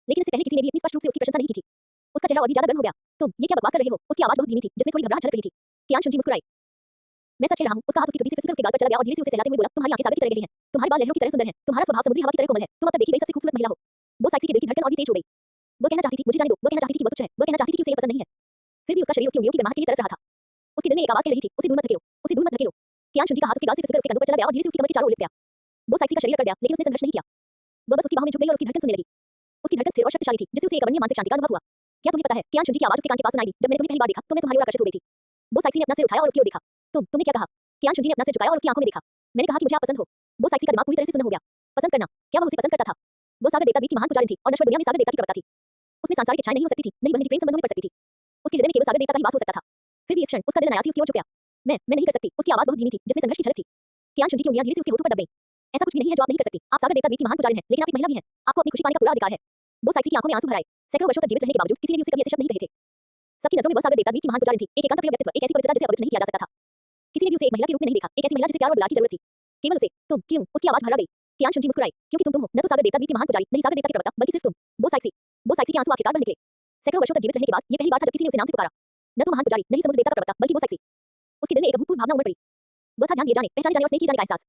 लेकिन इससे पहले किसी ने भी इतनी स्पष्ट रूप से उसकी प्रशंसा नहीं की थी। उसका चेहरा और भी ज्यादा गर्म हो गया। तुम ये क्या बकवास कर रहे हो? उसकी आवाज बहुत धीमी थी, जिसमें थोड़ी घबराहट झलक रही थी। कियान शुंजी मुस्कुराई। मैं सच कह रहा हूं। उसका हाथ उसकी टुकड़ी से फिसलकर उसके गाल पर चला गया और धीरे से उसे सहलाते हुए बोला, तुम्हारी आंखें सागर की तरह गहरी हैं, तुम्हारे बाल लहरों की तरह सुंदर हैं, तुम्हारा स्वभाव समुद्री हवा की तरह कोमल है, तुम अब तक देखी गई सबसे खूबसूरत महिला हो। वो साइक्सी के दिल की धड़कन और भी तेज हो गई। वो कहना चाहती थी, मुझे जाने दो। वो कहना चाहती थी कि वह तुच्छ है, वो कहना चाहती थी कि उसे ये पसंद नहीं है। फिर भी उसका शरीर उसकी उंगलियों की गर्माहट के लिए तरस रहा था। उसके दिल में एक आवाज कह रही थी, उसे दूर मत धकेलो, उसे दूर मत धकेलो। कियान शुंजी का हाथ उसके गाल से फिसलकर उसके कंधों पर चला गया और धीरे से उसकी कमर के चारों ओर लिपट गया। वो साइक्सी का शरीर अकड़ गया, लेकिन उसने संघर्ष नहीं किया। वो बस उसकी बाहों में झुक गई और उसकी धड़कन सुनने लगी। उसकी धड़कन स्थिर और शक्तिशाली थी, जिससे उसे एक अवर्णनीय मानसिक शांति का अनुभव हुआ। क्या तुम्हें पता है, कियान शुंजी की आवाज उसके कान के पास सुनाई दी, जब मैंने तुम्हें पहली बार देखा तो मैं तुम्हारी ओर आकर्षित हो गई थी। वो साइक्सी ने अपना सिर उठाया और उसकी ओर देखा। तुमने क्या कहा? कियान शुंजी ने अपना सिर झुकाया और उसकी आंखों में देखा। मैंने कहा कि मुझे आप पसंद हो। वो साइक्सी का दिमाग पूरी तरह से सुन्न हो गया। पसंद करना, क्या वह उसे पसंद करता था? वो सागर देवता द्वीप की महान पुजारिन थी और नश्वर दुनिया में सागर देवता की प्रवक्ता थी। उसमें सांसारिक इच्छाएं नहीं हो सकती थी, नहीं वह निजी प्रेम संबंधों में पड़ सकती थी। उसके हृदय में केवल सागर देवता का ही वास हो सकता था। फिर भी इस क्षण उसका दिल अनायास ही उसकी ओर झुक गया। मैं नहीं कर सकती। उसकी आवाज बहुत धीमी थी, जिसमें संघर्ष की झलक थी। कियान शुंजी की उंगलियां धीरे से उसके होठों पर दब गईं। ऐसा कुछ भी नहीं है जो आप नहीं कर सकती। आप सागर देवता द्वीप की महान पुजारिन हैं, लेकिन आप एक महिला भी हैं। आपको अपनी खुशी पाने का पूरा अधिकार है। वो साइक्सी की आंखों में आंसू भर आए। सैकड़ों वर्षों तक जीवित रहने के बावजूद किसी ने भी उसे कभी ऐसे शब्द नहीं कहे थे। सबकी नजरों में वह सागर देवता द्वीप की महान पुजारिन थी, एक एकांत प्रिय व्यक्तित्व, एक ऐसी पवित्रता जिसे अपवित्र नहीं किया जा सकता था। किसी ने भी उसे एक महिला के रूप में नहीं देखा, एक ऐसी महिला जिसे प्यार और दुलार की जरूरत थी। केवल उसे, तुम, क्यों? उसकी आवाज भरा गई। कियान शुंजी मुस्कुराए, क्योंकि तुम हो, न तो सागर देवता द्वीप की महान पुजारी, नहीं सागर देवता की प्रवक्ता, बल्कि सिर्फ तुम। वो साइक्सी के आंसू आखिरकार बह निकले। सैकड़ों वर्षों तक जीवित रहने के बाद ये पहली बार था जब किसी ने उसे नाम से पुकारा। न तो महान पुजारी, नहीं समुद्र देवता का प्रवक्ता, बल्कि वो साइक्सी। उसके दिल में एक अभूतपूर्व भावना उमड़ पड़ी। वह था ध्यान दिए जाने, पहचाने जाने और स्नेह किए जाने का एहसास।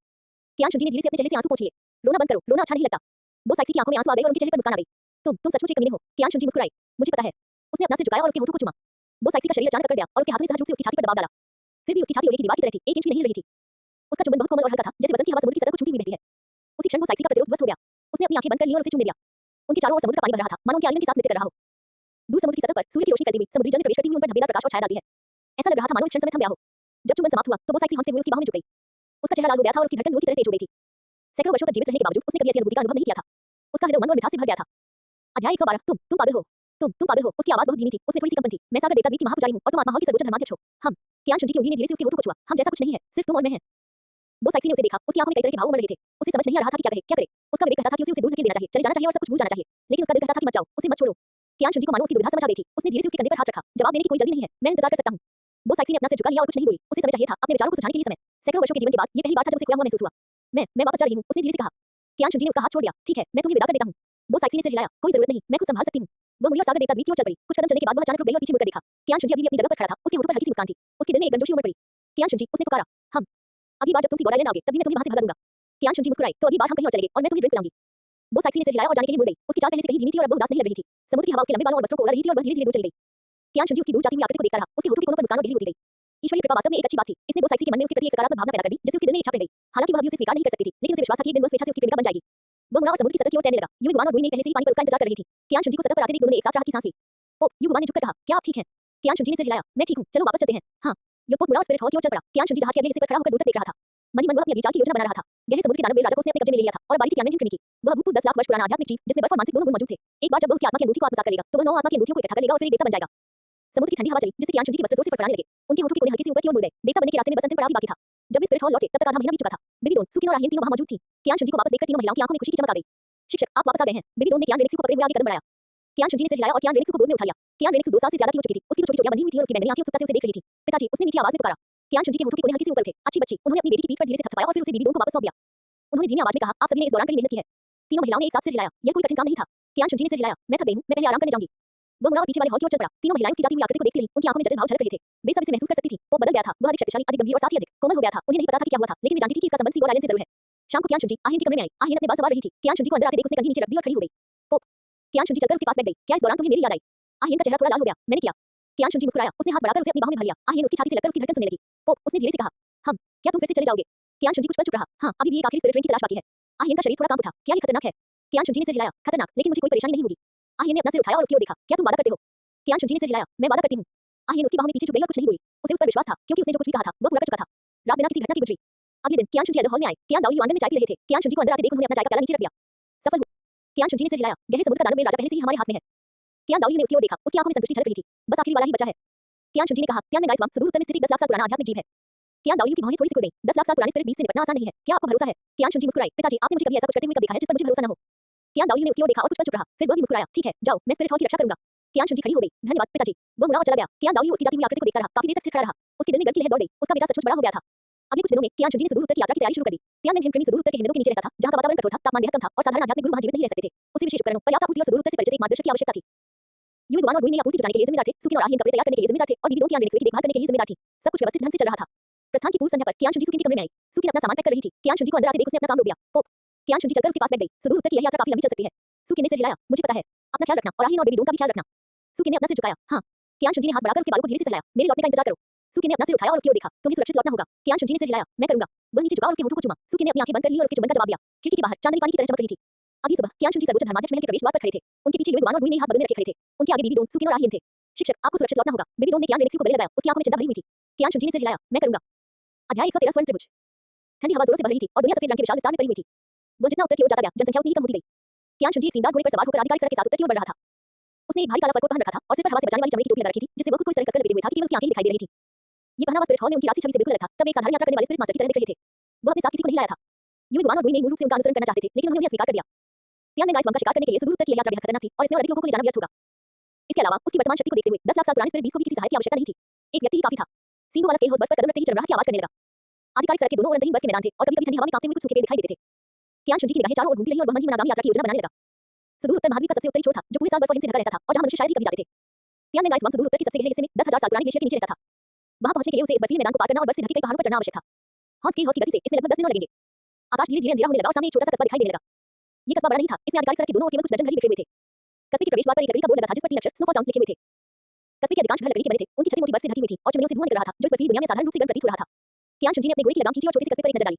कियान शुंजी ने धीरे से अपने चेहरे से आंसू पोंछ लिए। रोना बंद करो, रोना अच्छा नहीं लगता। वो साइक्सी की आंखों में आंसू आ गए और उनके चेहरे पर मुस्कान आ गई। तुम सचमुच एक कमीने हो। कियान शुंजी मुस्कुराए। मुझे पता है। उसने अपना सिर झुकाया और उसके होठों को चूमा। वो साइक्सी का शरीर अचानक अकड़ गया और उसके हाथों ने सहज रूप से उसकी छाती पर दबाव डाला। फिर भी उसकी छाती लोहे की दीवार की तरह थी, एक इंच भी नहीं हिल रही थी। उसका चुंबन बहुत कोमल और हल्का था, जैसे बसंत की हवा समुद्र की सतह को छूती हुई बहती है। उसी क्षण वो साइक्सी का प्रतिरोध ध्वस्त हो गया। उसने अपनी आंखें बंद कर लीं और उसे चूमने दिया। उनके चारों ओर समुद्र का पानी भर रहा था, मानो उनके आलिंगन के साथ नृत्य कर रहा हो। दूर समुद्र की सतह पर सूर्य की रोशनी फैलती हुई समुद्री जल में प्रवेश करती हुई उन पर धब्बेदार प्रकाश और छाया डालती है। ऐसा लग रहा था मानो इस क्षण समय थम गया हो। जब चुंबन समाप्त हुआ तो वो साइक्सी हौंकते हुए उसकी बाहों में झुक गई। उसका चेहरा लाल हो गया था और उसकी धड़कन नूर की तरह तेज हो गई थी। सैकड़ों वर्षों तक जीवित रहने के बावजूद उसने कभी ऐसी अनुभूति का अनुभव नहीं किया था। उसका हृदय उमंग और मिठास से भर गया था। अध्याय 112 तुम पागल हो। तुम पागल हो। उसकी आवाज बहुत धीमी थी, उसमें थोड़ी सी कंपन थी। मैं सागर देवता द्वीप की महापुजारी हूं और तुम माहौल की सर्वोच्च धर्माध्यक्ष हो। हम। कियान शुंजी की उंगली ने धीरे से उसके होठों को छुआ। हम जैसा कुछ नहीं है, सिर्फ तुम और मैं हैं। वो साइक्सी ने उसे देखा, उसकी आंखों में कई तरह के भाव उमड़ रहे थे। उसे समझ नहीं आ रहा था कि क्या कहे, क्या करे। उसका विवेक कहता था कि उसे दूर धकेल देना चाहिए, चले जाना चाहिए और सब कुछ भूल जाना चाहिए। लेकिन उसका दिल कहता था कि मत जाओ, उसे मत छोड़ो। कियान शुंजी को मानो उसकी दुविधा समझ आ गई थी। उसने धीरे से उसके कंधे पर हाथ रखा। जवाब देने की कोई जल्दी नहीं है, मैं इंतजार कर सकता हूं। वो साइक्सी ने अपना सिर झुका लिया और कुछ नहीं बोली। उसे समय चाहिए था अपने विचारों को सुझाने के लिए समय। सैकड़ों वर्षों के जीवन के बाद ये पहली बार था जब उसे खोया हुआ महसूस हुआ। मैं वापस जा रही हूं, उसने धीरे से कहा। कियान शुंजी ने उसका हाथ छोड़ दिया। ठीक है, मैं तुम्हें विदा कर देता हूं। वो साइक्सी ने सिर हिलाया। कोई जरूरत नहीं, मैं खुद संभाल सकती हूं। वो मुड़ी और सागर देवता द्वीप की ओर चल पड़ी। कुछ कदम चलने के बाद वह अचानक रुक गई और पीछे मुड़कर देखा। कियान शुंजी अभी भी अपनी जगह पर खड़ा था, उसके होठों पर हल्की सी मुस्कान थी। उसके दिल में एक गर्मजोशी उमड़ पड़ी। कियान शुंजी, उसने पुकारा। हम। अगली बार जब तुम सिगोड़ा लेने आओगे, तभी मैं तुम्हें वहां से भगा दूंगा। कियान शुंजी मुस्कुराई, तो अगली बार हम कहीं और चलेंगे और मैं तुम्हें ड्रिंक पिलाऊंगी। वो साइक्सी ने सिर हिलाया और जाने के लिए मुड़ गई। उसकी चाल पहले से कहीं धीमी थी और अब वह उदास नहीं लग रही थी। समुद्र की हवा उसके लंबे बालों और वस्त्रों को उड़ा रही थी और वह धीरे-धीरे दूर चली गई। कियान शुंजी उसकी दूर जाती हुई आकृति को देखता रहा। उसके होठों के कोनों पर मुस्कान और गहरी होती गई। ईश्वरीय कृपा वास्तव में एक अच्छी बात थी। इसने वो साइक्सी के मन में उसके प्रति एक सकारात्मक भावना पैदा कर दी, जिससे उसके दिल में इच्छा बढ़ गई। हालांकि वह अभी उसे स्वीकार नहीं कर सकती थी, लेकिन उसे विश्वास था कि एक दिन वह स्वेच्छा से उसकी प्रेमिका बन जाएगी। वह मुड़ा और समुद्र की सतह की ओर तैरने लगा। युगवान और रुई ने पहले से ही पानी पर उसका इंतजार कर रही थी। कियान शुंजी को सतह पर आते देख दोनों ने एक साथ राहत की सांस ली। ओ, युगवान ने झुककर कहा, क्या आप ठीक हैं? कियान शुंजी ने सिर हिलाया। मैं ठीक हूं, चलो वापस चलते हैं। हाँ। युगपोत मुड़ा और स्पिरिट हॉल की ओर चल पड़ा। कियान शुंजी जहाज के अगले हिस्से पर खड़ा होकर दूर तक देख रहा था। मन ही मन वह अपनी अगली चाल की योजना बना रहा था। गहरे समुद्र के दानव वेल राजा को उसने अपने कब्जे में ले लिया था और बारी थी क्यान्वेन करने की। वह अभूतपूर्व 10 लाख वर्ष पुराना आध्यात्मिक जीव, जिसमें बर्फ और मानसिक दोनों गुण मौजूद थे। एक बार जब वह उसकी आत्मा की अंगूठी को आत्मसात कर लेगा, तो वह 9 आत्मा की अंगूठियों को इकट्ठा कर लेगा और फिर एक देवता बन जाएगा। समुद्र की ठंडी हवा चली, जिससे कियान शुंजी के वस्त्र जोर से फड़फड़ाने लगे। उनके होठों के कोने हल्के से ऊपर की ओर मुड़ गए। देवता बनने के रास्ते में बस अंतिम पड़ाव ही बाकी था। जब वे स्पिरिट हॉल लौटे, तब तक आधा महीना बीत चुका था। बेबी डोन, सुकिन और आहिन तीनों वहां मौजूद थी। कियान शुंजी को वापस देखकर तीनों महिलाओं की आंखों में खुशी की चमक आ गई। शिक्षक, आप वापस आ गए हैं। बेबी डोन ने कियान रेनिक्सू को पकड़े हुए आगे कदम बढ़ाया। कियान शुंजी ने सिर हिलाया और कियान रेनिक्सू को गोद में उठा लिया। कियान रेनिक्सू 2 साल से ज्यादा की हो चुकी थी। उसकी तो छोटी चोटियां बंधी हुई थी और उसकी बैंगनी आंखें उत्सुकता से उसे देख रही थी। पिताजी, उसने मीठी आवाज में पुकारा। कियान शुंजी के होठों के कोने हल्के से ऊपर उठे। अच्छी बच्ची। उन्होंने अपनी बेटी की पीठ पर धीरे से थपथपाया और फिर उसे बेबी डोन को वापस सौंप दिया। उन्होंने धीमी आवाज में कहा, आप सभी ने इस दौरान कड़ी मेहनत की है। तीनों महिलाओं ने एक साथ सिर हिलाया। यह कोई कठिन काम नहीं था। कियान शुंजी ने सिर हिलाया। मैं थक गई हूं, मैं पहले आराम करने जाऊंगी। वह मुड़ा और पीछे वाले हॉल की ओर चल पड़ा। तीनों महिलाएं उसकी जाती हुई आकृति को देखती रहीं। उनकी आंखों में जटिल भाव झलक रहे थे। वे सब इसे महसूस कर सकती थी। वो बदल गया था। वह अधिक शक्तिशाली, अधिक गंभीर और साथ ही अधिक कोमल हो गया था। उन्हें नहीं पता था कि क्या हुआ था, लेकिन वे जानती थी कि इसका संबंध सीगोर आइलैंड से जरूर है। शाम को कियान शुंजी आहिन के कमरे में आई। आहिन अपने बाल संवार रही थी। कियान शुंजी को अंदर आते देख उसने कंधी नीचे रख दी और खड़ी हो गई। ओह! कियान शुंजी चलकर उसके पास बैठ गई। क्या इस दौरान तुम्हें मेरी याद आई? आहिन का चेहरा थोड़ा लाल हो गया। मैंने किया। कियान शुंजी मुस्कुराया। उसने हाथ बढ़ाकर उसे अपनी बाहों में भर लिया। आहिन उसकी छाती से लगकर उसकी धड़कन सुनने लगी। ओह! उसने धीरे से कहा, हम। क्या तुम फिर से चले जाओगे? कियान शुंजी कुछ पल चुप रहा। हाँ, अभी भी एक आखिरी स्पिरिट ट्रेन की तलाश बाकी है। आहिन का शरीर थोड़ा कांप उठा। क्या ये खतरनाक है? कियान शुंजी ने सिर हिलाया। खतरनाक, लेकिन मुझे कोई परेशानी नहीं होगी। आहिन ने अपना सिर उठाया और उसकी ओर देखा। क्या तुम वादा करते हो? कियान शुंजी ने सिर हिलाया। मैं वादा करती हूं। आहिन उसकी बाहों में पीछे झुक गई और कुछ नहीं बोली। उसे उस पर विश्वास था, क्योंकि उसने जो कुछ भी कहा था, वह पूरा कर चुका था। रात बिना किसी घटना के गुजरी। अगले दिन कियान शुंजी हॉल में आए। कियान दाओ युआनगन में चाय पी रहे थे। कियान शुंजी को अंदर आते देख उन्होंने अपना चाय का प्याला नीचे रख दिया। सफल हुआ। कियान शुंजी ने सिर हिलाया। गहरे समुद्र का दानव वेल राजा पहले से ही हमारे हाथ में है। कियान दाओ ने उसकी ओर देखा। उसकी आंखों में संतुष्टि झलक रही थी। बस आखिरी वाला ही बचा है। कियान शुंजी ने कहा, कियान में गाइस सुदूर उत्तर में स्थित एक 10 लाख साल पुराना आध्यात्मिक जीव है। कियान दाओ की भौहें थोड़ी सी खुल गईं। 10 लाख साल पुराने स्पिरिट बीस्ट से निपटना आसान नहीं है। क्या आपको भरोसा है? कियान शुंजी मुस्कुराई। पिताजी, आपने मुझे कभी ऐसा कुछ करते हुए कब देखा है जिस पर मुझे भरोसा न हो? कियान दाओ ने उसकी ओर देखा और कुछ पल चुप रहा। फिर वह भी मुस्कुराया। ठीक है, जाओ, मैं स्पिरिट हॉल की रक्षा करूंगा। कियान शुंजी खड़ी हो गई। धन्यवाद पिताजी। वह मुड़ा और चला गया। कियान दाओ उसकी जाती हुई आकृति को देखता रहा। काफी देर तक स्थिर खड़ा रहा। उसके दिल में गर्व की लहर दौड़ गई। उसका बेटा सचमुच बड़ा हो गया था। अगले कुछ दिनों में कियान शुंजी ने सुदूर उत्तर की यात्रा की तैयारी शुरू कर दी। तियानमेन हिमकृमि सुदूर उत्तर के हिमनदों के नीचे रहता था, जहां का वातावरण कठोर था, तापमान बेहद कम था और साधारण आध्यात्मिक गुरु वहां जीवित नहीं रह सकते थे। उसे विशेष उपकरणों, पर्याप्त आपूर्ति और सुदूर उत्तर से परिचित एक मार्गदर्शक की आवश्यकता थी। युगवान और रुई ने आपूर्ति जुटाने के लिए जिम्मेदार थे। सुकिन और आहिन कपड़े तैयार करने के लिए जिम्मेदार थे और बीबी डोन कियान रेनिक्सू की देखभाल करने के लिए जिम्मेदार थी। सब कुछ व्यवस्थित ढंग से चल रहा था। प्रस्थान की पूर्व संध्या पर कियान शुंजी सुकिन के कमरे में आई। सुकिन अपना सामान पैक कर रही थी। कियान शुंजी को अंदर आते देख उसने अपना काम रोक दिया। ओह! कियान शुंजी चलकर उसके पास बैठ गई। सुदूर उत्तर की यह यात्रा काफी लंबी चल सकती है। सुकिन ने सिर हिलाया। मुझे पता है। अपना ख्याल रखना और आहिन और बेबी डोन का भी ख्याल रखना। सुकिन ने अपना सिर झुकाया। हाँ। कियान शुंजी ने हाथ बढ़ाकर उसके बालों को धीरे से सहलाया। मेरे लौटने का इंतजार करो। सुकिन ने अपना सिर उठाया और उसकी ओर देखा। तुम्हें सुरक्षित लौटना होगा। कियान शुंजी ने सिर हिलाया। मैं करूंगा। वह नीचे झुका और उसके होठों को चूमा। सुकिन ने अपनी आंखें बंद कर ली और उसके चुंबन का जवाब दिया। खिड़की के बाहर चांदनी पानी की तरह चमक रही थी। अगली सुबह कियान शुंजी सर्वोच्च धर्माध्यक्ष महल के प्रवेश द्वार पर खड़े थे। उनके पीछे युगवान और रुई ने हाथ बगल में रखे खड़े थे। उनके आगे बेबी डोन, सुकिन और आहिन थे। शिक्षक, आपको सुरक्षित लौटना होगा। बेबी डोन ने कियान रेनिक्सू को गले लगाया। उसकी आंखों में चिंता भरी हुई थी। कियान शुंजी ने सिर हिलाया। मैं करूंगा। अध्याय 113 स्वर्ण त्रिभुज। ठंडी हवा जोरों से बह रही थी और दुनिया सफेद रंग के विशाल विस्तार में पड़ी हुई थी। वह जितना उत्तर की ओर जाता गया, जनसंख्या उतनी ही कम होती गई। कियान शुंजी एक सींगदार घोड़े पर सवार होकर आधिकारिक सड़क के साथ उत्तर की ओर बढ़ रहा था। उसने एक भारी काला फर कोट पहन रखा था और सिर पर हवा से बचाने वाली चमड़ी की टोपी लगा रखी थी, जिससे वह खुद को इस तरह कसकर लपेटे हुए था कि केवल उसकी आंखें दिखाई दे रही थी। ये पहनावा स्पिरिट हॉल में उनकी राशि छवि से बिल्कुल अलग था। तब एक साधारण यात्रा करने वाले स्पिरिट मास्टर की तरह दिख रहे थे। वह अपने साथ किसी को नहीं लाया था। यूई गुआन और डुई ने मूल रूप से उनका अनुसरण करना चाहते थे, लेकिन उन्होंने उन्हें स्वीकार कर दिया। तियान ने गाइस का शिकार करने के लिए सुदूर उत्तर की यात्रा बेहद खतरनाक थी और इसमें और अधिक लोगों को ले जाना व्यर्थ होगा। इसके अलावा उसकी वर्तमान शक्ति को देखते हुए 10 लाख साल पुराने स्पिरिट बीस को भी किसी सहायता की आवश्यकता नहीं थी। एक व्यक्ति ही काफी था। सींगों वाला स्केल हाउस बर्फ पर कदम रखते ही चरमराहट की आवाज करने लगा। आधिकारिक सड़क के दोनों ओर अंतहीन बर्फ के मैदान थे और कभी-कभी ठंडी हवा में कांपते हुए कुछ सूखे पेड़ दिखाई देते थे। कियान शुंजी की निगाहें चारों ओर घूमती रहीं और वह मन ही मन आगामी यात्रा की योजना बनाने लगा। सुदूर उत्तर महाद्वीप का सबसे उत्तरी छोर था, जो पूरे साल बर्फ और हिम से ढका रहता था और जहां मनुष्य शायद ही कभी जाते थे। तियान में गाइस सुदूर उत्तर के सबसे गहरे हिस्से में 10,000 साल पुराने ग्लेशियर के नीचे रहता था। वहां पहुंचने के लिए उसे इस बर्फीले मैदान को पार करना और बर्फ से ढके कई पहाड़ों पर चढ़ना आवश्यक था। हॉन्स की गति से इसमें लगभग 10 दिनों लगेंगे। आकाश धीरे-धीरे अंधेरा होने लगा और सामने एक छोटा सा कस्बा दिखाई देने लगा। ये कस्बा बड़ा नहीं था, इसमें आधिकारिक सड़क के दोनों ओर केवल कुछ दर्जन घर ही बिखरे हुए थे। कस्बे के प्रवेश द्वार पर एक लकड़ी का बोर्ड लगा था जिस पर 3 अक्षर स्नोफॉल टाउन लिखे हुए थे। कस्बे के अधिकांश घर लकड़ी के बने थे, उनकी छतें मोटी बर्फ से ढकी हुई थी और चिमनियों से धुआं निकल रहा था, जो इस बर्फीली दुनिया में साधारण रूप से गर्म प्रतीत हो रहा था। कियान शुंजी ने अपने घोड़े की लगाम खींची और छोटे से कस्बे पर एक नजर डाली।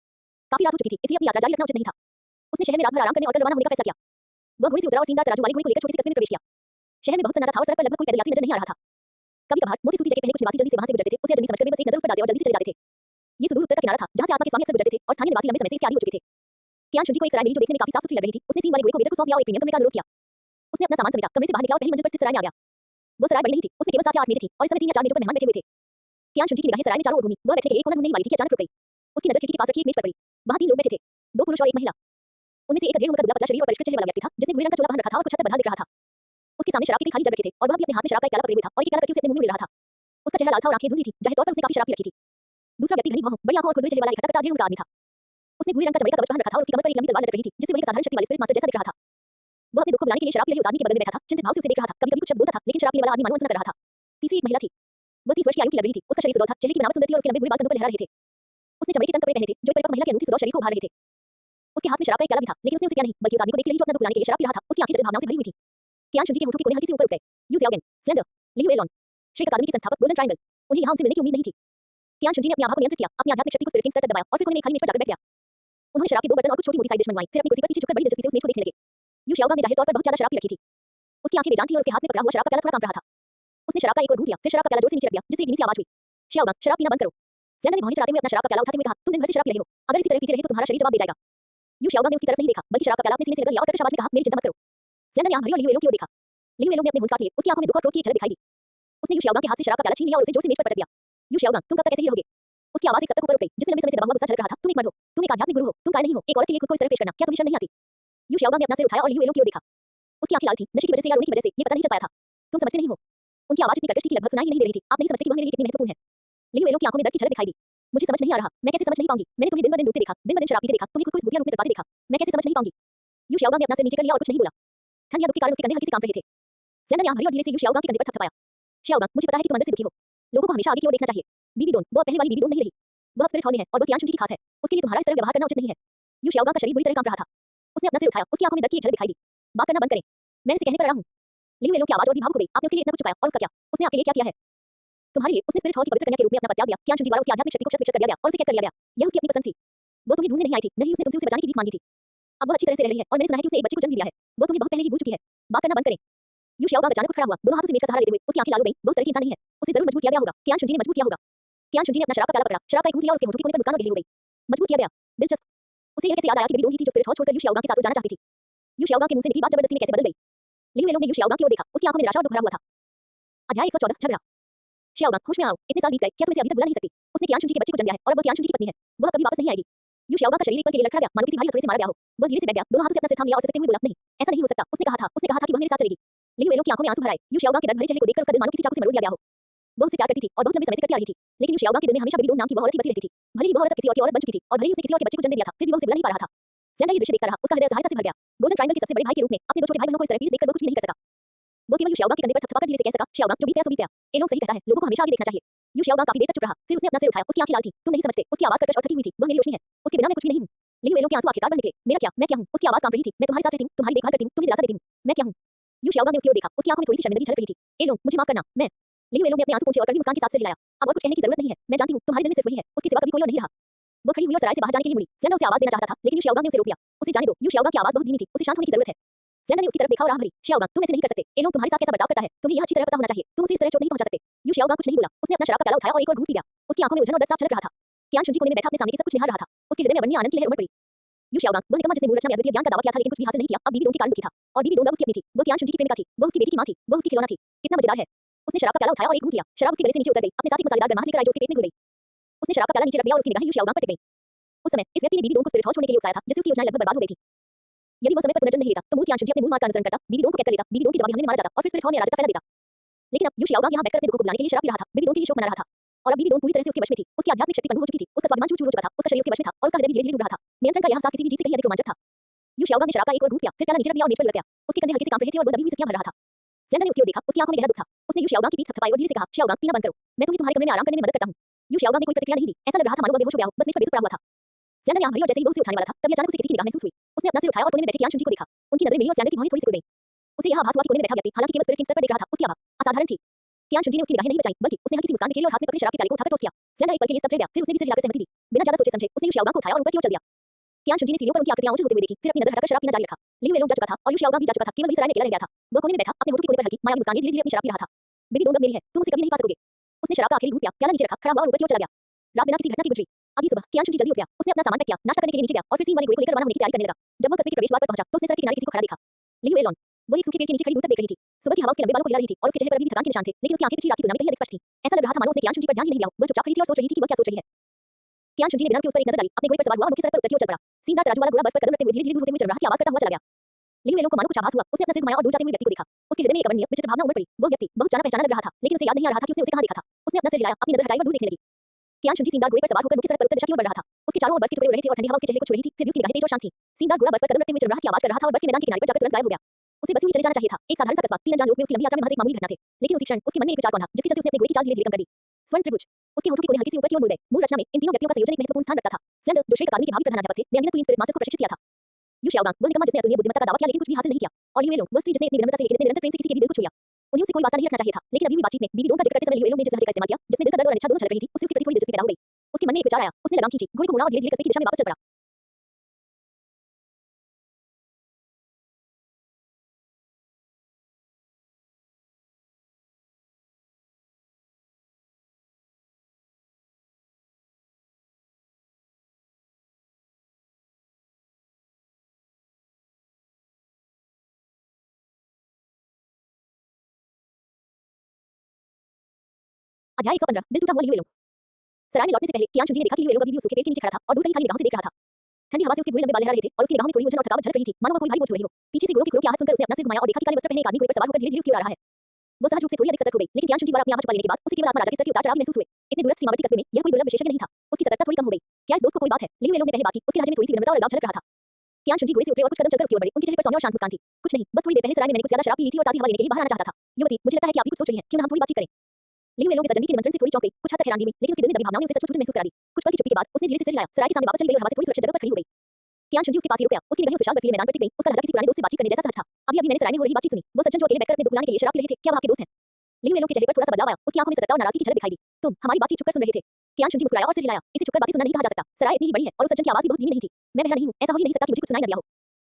काफी रात हो चुकी थी, इसलिए अपनी यात्रा जारी रखना उचित नहीं था। उसने शहर में रात भर आराम करने और कल रवाना होने का फैसला किया। वह घोड़े से उतरा और सींगदार तराजू वाले घोड़े को लेकर छोटे से कस्बे में प्रवेश किया। शहर में बहुत सन्नाटा था और सड़क पर लगभग कोई पैदल यात्री नजर नहीं आ रहा था। कभी-कभार मोटी सूती जैकेट पहने कुछ निवासी जल्दी से वहां से गुजरते थे, उसे अजनबी समझकर वे बस एक नजर उस पर डालते और जल्दी से चले जाते थे। ये सुदूर उत्तर का किनारा था, जहां से आत्मा के स्वामी अक्सर गुजरते थे और स्थानीय निवासी लंबे समय से इसके आदी हो चुके थे। कियान शुंजी को एक सराय मिली जो देखने में काफी साफ-सुथरी लग रही थी। उसने सींग वाले घोड़े को वेटर को सौंप दिया और एक प्रीमियम कमरे का अनुरोध किया। उसने अपना सामान समेटा, कमरे से बाहर निकला और पहली मंजिल पर स्थित सराय में आ गया। वो सराय बड़ी नहीं थी, उसमें केवल 7 या 8 मेजें थीं और इस समय 3 या 4 मेजों पर मेहमान बैठे हुए थे। कियान शुंजी की निगाहें सराय में चारों ओर घूमी। वह बैठने के लिए एक कोना ढूंढने ही वाली थी कि अचानक रुक गई। उसकी नजर खिड़की के पास रखी एक मेज पर पड़ी। वहां 3 लोग बैठे थे, 2 पुरुष और एक महिला। उनमें से एक 1.5 उम्र का दुबला-पतला शरीर और परिष्कृत चेहरे वाला व्यक्ति था, जिसने भूरे रंग का चोला पहन रखा था और कुछ हद तक बदहा दिख रहा था। उसके सामने शराब के 3 खाली जग रखे थे और वह भी अपने हाथ में शराब का एक प्याला पकड़े हुए था और एक प्याला करके उसे अपने मुंह में ले रहा था। उसका चेहरा लाल था और आंखें धुंधली थी, जाहिर तौर पर उसने काफी शराब पी रखी थी। दूसरा व्यक्ति घनी भौहों, बड़ी आंखों और खुरदुरे चेहरे वाला एक हट्टा-कट्टा 1.5 उम्र का आदमी था। उसने भूरे रंग का चमड़े का कवच पहन रखा था और उसकी कमर पर एक लंबी तलवार लटक रही थी, जिससे वह एक साधारण शक्ति वाले स्पिरिट मास्टर जैसा दिख रहा था। वह अपने दुख को बुलाने के लिए शराब पी रहे उस आदमी के बगल में बैठा था, चिंतित भाव से उसे देख रहा था। कभी-कभी कुछ शब्द बोलता था, लेकिन शराब पीने वाला आदमी मानो अनसुना कर रहा था। तीसरी एक महिला थी। वह 30 वर्ष की आयु की लग रही थी। उसका शरीर सुडौल था, चेहरे की बनावट सुंदर थी और उसके लंबे भूरे बाल कंधों पर लहरा रहे थे। उसने चमड़े के तंग कपड़े पहने थे, जो एक परिपक्व महिला के अनूठे सुडौल शरीर को उभार रहे थे। उसके हाथ में शराब का एक प्याला भी था, लेकिन उसने उसे पिया नहीं, बल्कि उस आदमी को देखते ही जो अपना दुख बुलाने के लिए शराब पी रहा था, उसकी आंखें जटिल भावनाओं से भरी हुई थी। कियान शुंजी के होठों के कोने हल्के से ऊपर उठ गए। यू ज़ियाओगेन, स्लेंडर, लियू एलॉन, श्रेक अकादमी के संस्थापक, गोल्डन ट्रायंगल। उन्हें यहां उनसे मिलने की उम्मीद नहीं थी। कियान शुंजी ने अपनी आभा को नियंत्रित किया, अपनी आध्यात्मिक शक्ति को स्पिरिट किंग स्तर तक दबाया और फिर कोने में एक खाली मेज पर जाकर बैठ गया। उन्होंने शराब के 2 बर्तन और कुछ छोटी-मोटी साइड डिश मंगवाई, फिर अपनी कुर्सी पर पीछे झुककर बड़ी दिलचस्पी से उस मेज को देखने लगे। यू शाओगान ने जाहिर तौर पर बहुत ज्यादा शराब पी रखी थी। उसकी आंखें बेजान थीं और उसके हाथ में पकड़ा हुआ शराब का प्याला थोड़ा कांप रहा था। उसने शराब का एक और घूंट लिया, फिर शराब का प्याला जोर से नीचे रख दिया, जिससे एक धीमी सी आवाज हुई, शाओगान, शराब पीना बंद करो। स्लेंडर ने भौहें चढ़ाते हुए अपना शराब का प्याला उठाते हुए कहा, तुम दिन भर से शराब पी रहे हो, अगर इसी तरह पीते रहे तो तुम्हारा शरीर जवाब दे जाएगा। यू शाओगान ने उसकी तरफ नहीं देखा, बल्कि शराब का प्याला अपने सीने से लगकर लिया और कर्कश आवाज में कहा, मेरी चिंता मत करो। स्लेंडर ने आंख भरी और लियू एलोन की ओर देखा। लियू एलोन ने अपने होंठ काट लिए, उसकी आंखों में दुख और क्रोध की एक झलक दिखाई दी। उसने यू शाओगान के हाथ से शराब का प्याला छीन लिया और उसे जोर से मेज पर पटक दिया। यू शाओगान, तुम कब तक ऐसे ही रहोगे? उसकी आवाज एक सप्तक ऊपर उठ गई, जिसमें लंबे समय से दबा हुआ गुस्सा झलक रहा था। तुम एक मर्द हो, तुम एक आध्यात्मिक गुरु हो, तुम काय नहीं हो, एक औरत के लिए खुद को इस तरह पेश करना, क्या तुम्हें शर्म नहीं आती? यू शाओगान ने अपना सिर उठाया और लियू एलोन की ओर देखा। उसकी आंखें लाल थीं, नशे की वजह से या रोने की वजह से, ये पता नहीं चल पाया था। तुम समझते नहीं हो। उनकी आवाज इतनी कर्कश थी कि लगभग सुनाई ही नहीं दे रही थी। आप नहीं समझते कि वह मेरे लिए कितनी महत्वपूर्ण है। लियू एलोन की आंखों में दर्द की झलक दिखाई दी। मुझे समझ नहीं आ रहा, मैं कैसे समझ नहीं पाऊंगी? मैंने तुम्हें दिन ब दिन डूबते देखा, दिन ब दिन शराब पीते देखा, तुम्हें खुद को इस घटिया रूप में दबाते देखा, मैं कैसे समझ नहीं पाऊंगी? यू शाओगान ने अपना सिर नीचे कर लिया और कुछ नहीं बोला। ठंड या दुख के कारण उसके कंधे हल्के से कांप रहे थे। स्लेंडर ने आंख भरी और धीरे से यू शाओगान के कंधे पर थपथपाया। शाओगान, मुझे पता है कि तुम अंदर से दुखी हो। लोगों को हमेशा आगे की ओर देखना चाहिए। बीबी डोन, वो पहले वाली बीबी डोन नहीं रही। वह स्पिरिट हॉल में है और वह कियान शुंजी की खास है। उसके लिए तुम्हारा इस तरह व्यवहार करना उचित नहीं है। यू शाओगान का शरीर बुरी तरह कांप रहा था। उसने अपना सिर उठाया, उसकी आंखों में दर्द की एक झलक दिखाई दी। बात करना बंद करें, मैंने इसे कहने पर रहा हूं। लियू एलोन की आवाज और भी भावुक हो गई। आपने उसके लिए इतना कुछ छुपाया और उसका क्या? उसने आपके लिए क्या किया है? तुम्हारे लिए उसने स्पिरिट हॉल की पवित्र कन्या के रूप में अपना पद त्याग दिया। कियान शुंजी द्वारा उसकी आध्यात्मिक शक्ति को शत-विक्षत कर दिया गया और उसे कैद कर लिया गया। यह उसकी अपनी पसंद थी। वो तुम्हें ढूंढने नहीं आई थी, नहीं उसने तुमसे उसे बचाने की भीख मांगी थी। अब वह अच्छी तरह से रह रही है और मैंने सुना है कि उसने एक बच्चे को जन्म दिया है। वो तुम्हें बहुत पहले ही भूल चुकी है। बात करना बंद करें। यू शाओगान अचानक उठ खड़ा हुआ, दोनों हाथों से मेज का सहारा लेते हुए। उसकी आंखें लाल हो गईं, वो उस तरह की इंसान नहीं है। उसे जरूर मजबूर किया गया होगा। कियान शुंजी ने मजबूर किया होगा। कियान शुंजी ने अपना शराब का प्याला पकड़ा, शराब का एक घूंट लिया और उसके होठों के कोने पर मुस्कान और गहरी हो गई। मजबूर किया गया, दिलचस्प। उसे यह कैसे याद आया कि बेबी डोन ही थी जो स्पिरिट हॉल छोड़कर यू शाओगान के साथ जाना चाहती थी। यू शाओगान के मुंह से निकली बात जबरदस्ती में कैसे बदल गई? लियू एलोन ने यू शाओगान की ओर देखा, उसकी आंखों में निराशा और दुख भरा हुआ था। अध्याय 114 झगड़ा। शाओगान, होश में आओ, इतने साल बीत गए, क्या तुम इसे अभी तक भुला नहीं सकती? उसने कियान शुंजी के बच्चे को जन्म दिया है और अब वह कियान शुंजी की पत्नी है। वह कभी वापस नहीं आएगी। यू शाओगान का शरीर एक पल के लिए लड़खड़ा गया, मानो किसी भारी हथौड़े से मारा गया हो। वह धीरे से बैठ गया, दोनों हाथों से अपना सिर थाम लिया और ससते हुए बोला, नहीं, ऐसा नहीं हो सकता। उसने कहा था कि वह मेरे साथ चलेगी। लियू एलोन की आंखों में आंसू भर आए। यू शाओगान के दर्द भरे चेहरे को देखकर उसका दिल मानो किसी चाकू से मरोड़ दिया गया हो। वह उसे प्यार करती थी और बहुत लंबे समय से करती आ रही थी, लेकिन यू शाओगान के दिल में हमेशा बेबी डोन नाम की वह औरत ही बसी रहती थी। भले ही वह औरत किसी और की औरत बन चुकी थी और भले ही उसने किसी और के बच्चे को जन्म दिया था, फिर भी वह उसे बुला नहीं पा रहा था। स्लेंडर ये दृश्य देखता रहा, उसका हृदय असहायता से भर गया। गोल्डन ट्रायंगल के सबसे बड़े भाई के रूप में अपने 2 छोटे भाई बहनों को इस तरह पीड़ित देखकर वह कुछ भी नहीं कर सका। वो केवल यू शाओगान के कंधे पर थपथपाकर धीरे से कह सका, शाओगान, जो बीत गया सो बीत गया। एलोन सही कहता है, लोगों को हमेशा आगे देखना चाहिए। यू शाओगान काफी देर तक चुप रहा, फिर उसने अपना सिर उठाया, उसकी आंखें लाल थीं। तुम नहीं समझते, उसकी आवाज कर्कश और थकी हुई थी। वह मेरी रोशनी है, उसके बिना मैं कुछ भी नहीं हूं। लियू एलोन के आंसू आखिरकार बंद निकले। मेरा क्या, मैं क्या हूं? उसकी आवाज कांप रही थी। मैं तुम्हारे साथ रहती हूं, तुम्हारी देखभाल करती हूं, तुम्हें दिलासा देती हूं। मैं क्या हूं? यू शाओगान ने उसकी ओर देखा, उसकी आंखों में थोड़ी सी शर्मिंदगी झलक रही थी। एलोन, मुझे माफ करना, मैं। लियू एलोन ने अपने आंसू पोंछे और कड़वी मुस्कान के साथ सिर हिलाया। अब और कुछ कहने की जरूरत नहीं है, मैं जानती हूं तुम्हारे दिल में सिर्फ वही है, उसके सिवा कभी कोई और नहीं रहा। वो खड़ी हुई और सराय से बाहर जाने के लिए मुड़ी। स्लेंडर उसे आवाज देना चाहता था, लेकिन यू शाओगान ने उसे रोक दिया। उसे जाने दो, यू शाओगान की आवाज बहुत धीमी थी, उसे शांत होने की जरूरत है। स्लेंडर ने उसकी तरफ देखा और आह भरी, शाओगान, तुम ऐसे नहीं कर सकते। एलोन तुम्हारे साथ कैसा बर्ताव करता है, तुम्हें यह अच्छी तरह पता होना चाहिए। तुम उसे इस तरह चोट नहीं पहुंचा सकते। यू शाओगान कुछ नहीं बोला, उसने अपना शराब का प्याला उठाया और एक और घूंट पी लिया। उसकी आंखों में उलझन और दर्द साफ झलक रहा था। कियान शुंजी कोने में बैठा अपने सामने की सब कुछ निहार रहा था। उसके हृदय में अवन्य आनंद की लहर उमड़ पड़ी। यू शाओगांग वह निकम्मा जिसने मूर्छना में अद्वितीय ज्ञान का दावा किया था लेकिन कुछ भी हासिल नहीं किया अब बीबी डोंग के कारण दुखी था और बीबी डोंग अब उसकी अपनी थी वह कियान शुनजी की प्रेमिका थी वह उसकी बेटी की मां थी वह उसकी खिलौना थी कितना मजेदार है उसने शराब का प्याला उठाया और एक घूंट लिया शराब उसके गले से नीचे उतर गई अपने साथ एक मसालेदार गरमाहट लेकर आई जो उसके पेट में घुल गई उसने शराब का प्याला नीचे रख दिया और उसकी निगाहें यू शाओगांग पर टिक गईं उस समय इस व्यक्ति ने बीबी डोंग को स्पिरिट हाउस छोड़ने के लिए उकसाया था जिससे उसकी योजनाएं लगभग बर्बाद हो गई थी यदि वह समय पर पुनर्जन्म नहीं लेता तो मूर्ख कियान शुनजी अपने मूल मार्ग का अनुसरण करता बीबी डोंग को कैद कर लेता बीबी डोंग की जवाबी हमले में मारा जाता और फिर स्पिरिट हाउस में अराजकता फैला देता लेकिन अब यू शाओगांग यहाँ बैठकर अपने दुखों को बुलाने के लिए शराब पी रहा था बीबी डोंग के लिए शोक मना रहा था और अब बीबी डोंग पूरी तरह से उसके वश में थी उसकी आध्यात्मिक शक्ति बंद हो चुकी थी उसका स्वाभिमान चूर-चूर हो चुका था उसका शरीर उसके वश में था और उसका हृदय भी धीरे-धीरे डूब रहा था नियंत्रण का यह एहसास किसी भी जीत से कहीं अधिक रोमांचक था यू शाओगांग ने शराब का एक और घूंट पिया फिर प्याला नीचे रख दिया और मेज पर लग गया उसके कंधे हल्के से कांप रहे थे और वह दबी हुई सख्तियां भर रहा था स्लेंडर ने उसकी ओर देखा उसकी आंखों में गहरा दुख था उसने यू शाओगांग की पीठ थपथपाई और धीरे से कहा शाओगांग पीना बंद करो मैं तुम्हें तुम्हारे कमरे में आराम करने में मदद करता हूं यू शाओगांग ने कोई प्रतिक्रिया नहीं दी ऐसा लग रहा था मानो वह बेहोश हो गया हो बस मेज पर बेसुध पड़ा हुआ था स्लेंडर ने आंख भरी और जैसे ही वो उसे उठाने वाला था तभी अचानक उसे किसी की निगाह महसूस हुई उसने अपना सिर उठाया और कोने में बैठे कियान शुनजी को देखा उनकी नजरें मिली और स्लेंडर की भौहें थोड़ी सी खुल गईं उसे यह आभास हुआ कि कोने में बैठा व्यक्ति हालांकि केवल स्पिरिट किंग स्तर पर देख रहा था उसकी आभा असाधारण थी कियान शुनजी ने उसकी निगाहें नहीं बचाई बल्कि उसने हल्की सी मुस्कान बिखेरी और हाथ में पकड़े शराब के प्याले को उठाकर टोस्ट किया स्लेंडर एक पल के लिए स्तब्ध रह गया फिर उसने भी सिर हिलाकर सहमति दी बिना ज्यादा सोचे समझे उसने यू शाओगांग को उठाया और ऊपर की ओर चल दिया कियान शुनजी ने सीढ़ियों पर उनकी आकृतियां ऊंची होते हुए देखी फिर अपनी नजर हटाकर शराब पीना जारी रखा लियू येलोंग जा चुका था और यू शाओगांग भी जा चुका था केवल वही सराय में अकेला रह गया था वह कोने में बैठा अपने होठों के कोने पर हल्की मायावी मुस्कान लिए धीरे-धीरे अपनी शराब पी रहा था बेबी डोंग अब मेरी है तुम उसे कभी नहीं पा सकोगे उसने शराब का आखिरी घूंट पिया प्याला नीचे रखा खड़ा हुआ और ऊपर की ओर चला गया रात बिना किसी घटना के गुजरी अगली सुबह कियान शुनजी जल्दी उठ गया उसने अपना सामान पैक किया नाश्ता करने के लिए नीचे गया और फिर सीन वाले घोड़े को लेकर रवाना होने की तैयारी करने लगा जब वह कस्बे के प्रवेश द्वार पर पहुंचा तो उसने सड़क के किनारे किसी को खड़ा देखा लियू येलोंग वो एक सूखे पेड़ के नीचे खड़ी दूर तक देख रही थी सुबह की हवा उसके लंबे बालों को हिला रही थी और उसके चेहरे पर अभी भी थकान के निशान थे लेकिन उसकी आंखें पिछली रात की तुलना में कहीं अधिक स्पष्ट थी ऐसा लग रहा था मानो उसने कियान शुनजी पर ध्यान ही नहीं दिया वो चुपचाप खड़ी थी और सोच रही थी कि वह क्या सोच रही है कियान शुनजी ने बिना रुके उस पर एक नजर डाली अपने घोड़े पर सवार हुआ और मुख्य सड़क पर उत्तर की ओर चल पड़ा सीधा तराजू वाला घोड़ा बर्फ पर कदम रखते हुए धीरे-धीरे दूर होते हुए चल रहा की आवाज करता हुआ चला गया लियू येलोंग को मानो कुछ आभास हुआ उसने अपना सिर घुमाया और दूर जाते हुए व्यक्ति को देखा उसके हृदय में एक अवर्णनीय विचित्र भावना उमड़ पड़ी वो व्यक्ति बहुत जाना पहचाना लग रहा था लेकिन उसे याद नहीं आ रहा था कि उसने उसे कहां देखा था उसने अपना सिर हिलाया अपनी नजर हटाई और दूर देखने लगी कियान शुनजी सीनदार घोड़े पर सवार होकर मुख्य सड़क पर उत्तर दिशा की ओर बढ़ रहा था उसके चारों ओर बर्फ के टुकड़े उड़ रहे थे और ठंडी हवा उसके चेहरे को छू रही थी फिर भी उसकी निगाहें तेज और शांत थी सीनदार घोड़ा बर्फ पर कदम रखते हुए चल रहा की आवाज कर रहा था और बर्फ के मैदान के किनारे पर जाकर तुरंत गायब हो गया उसे बस यूं ही चले जाना चाहिए था एक साधारण सा कस्बा तीन अनजान लोग में उसकी लंबी यात्रा में महज एक मामूली घटना थे लेकिन उसी क्षण उसके मन में एक विचार कौन था जिसके चलते उसने अपने घोड़े की चाल धीरे-धीरे कम कर दी स्वर्ण त्रिभुज उसके होठों के कोने हल्के से ऊपर की ओर मुड़ गए मूल रचना में इन तीनों व्यक्तियों का संयोजन एक महत्वपूर्ण स्थान रखता था स्लेंडर जो श्रेष्ठ अकादमी के भावी प्रधानाध्यापक थे ने अंगिनत क्वीन स्पिरिट मास्टर्स को प्रशिक्षित किया था यू शाओगांग वह निकम्मा जिसने अतुलनीय बुद्धिमत्ता का दावा किया लेकिन कुछ भी हासिल नहीं किया और लियू येलोंग वह स्त्री जिसने इतनी विनम्रता से लेकिन इतने निरंतर प्रेम से किसी के भी दिल को छू लिया उन्हें उससे कोई वास्ता नहीं रखना चाहिए था लेकिन अभी भी बातचीत में बीबी डोंग का जिक्र करते समय लियू येलोंग ने जिस लहजे का इस्तेमाल किया जिसमें दिल का दर्द और अनिच्छा दोनों झलक रही थी उससे उसके प्रति थोड़ी दिलचस्पी पैदा हो गई उसके मन में एक विचार आया उसने लगाम खींची घोड़े को मोड़ा और धीरे-धीरे कस्बे की दिशा में वापस चल पड़ा अध्याय 115 दिल टूटा हुआ लियू येलोंग सराय में लौटने से पहले कियान शुनजी ने देखा कि लियू येलोंग अभी भी उस सूखे पेड़ के नीचे खड़ा था और दूर कहीं खाली निगाहों से देख रहा था ठंडी हवा से उसके भूरे लंबे बाल लहरा रहे थे और उसकी निगाहों में थोड़ी उलझन और थकावट झलक रही थी मानो वह कोई भारी बोझ उठा रही हो पीछे से घोड़ों के खुरों की आवाज सुनकर उसने अपना सिर घुमाया और देखा कि काले वस्त्र पहने एक आदमी घोड़े पर सवार होकर धीरे-धीरे उसकी ओर आ रहा है वो सहज रूप से थोड़ी अधिक सतर्क हो गई लेकिन कियान शुनजी द्वारा अपनी आवाज छुपा लेने के बाद उसे केवल आत्मा राजा के स्तर के उतार-चढ़ाव महसूस हुए इतने दूरस्थ सीमावर्ती कस्बे में यह कोई दुर्लभ विशेषज्ञ नहीं था उसकी सतर्कता थोड़ी कम हो गई क्या इस दोस्त को कोई बात है लियू येलोंग ने पहले बात की उसके लहजे में थोड़ी सी विनम्रता और अलगाव झलक रहा था कियान शुनजी घोड़े से उतरे और कुछ कदम चलकर उसकी ओर बढ़े उनके चेहरे पर सौम्य और शांत मुस्कान थी कुछ नहीं बस थोड़ी देर पहले सराय में मैंने कुछ ज्यादा शराब पी ली थी और ताजी हवा लेने के लिए बाहर आना चाहता था युवती मुझे लगता है कि आप भी कुछ सोच रही हैं क्यों ना हम थोड़ी बातचीत करें लियू येलोंग के सजनी के निमंत्रण से थोड़ी चौंक गई कुछ हद तक हैरानी हुई लेकिन उसके दिल में दबी भावनाओं ने उसे सचमुच महसूस करा दी कुछ पल की चुप्पी के बाद उसने धीरे से सिर हिलाया सराय के सामने वापस चली गई और हवा से थोड़ी सुरक्षित जगह पर खड़ी हो गई कियान शुनजी उसके पास ही रुक गया उसकी निगाहें उस विशाल बर्फीले मैदान पर टिक गई उसका लहजा किसी पुराने दोस्त से बातचीत करने जैसा सहज था अभी मैंने सराय में हो रही बातचीत सुनी वो सज्जन जो अकेले बैठकर अपने दुख भुलाने के लिए शराब पी रहे थे क्या वो आपके दोस्त हैं लियू येलोंग के चेहरे पर थोड़ा सा बदलाव आया उसकी आंखों में सतर्कता और नाराजगी की झलक दिखाई दी तुम हमारी बातचीत छुपकर सुन रहे थे कियान शुनजी मुस्कुराया और सिर हिलाया इसे छुपकर बातें सुनना नहीं कहा जा सकता सराय इतनी ही बड़ी है और उस सज्जन की आवाज भी बहुत धीमी नहीं थी मैं बहरा नहीं हूं ऐसा हो ही नहीं सकता कि मुझे कुछ सुनाई न दिया हो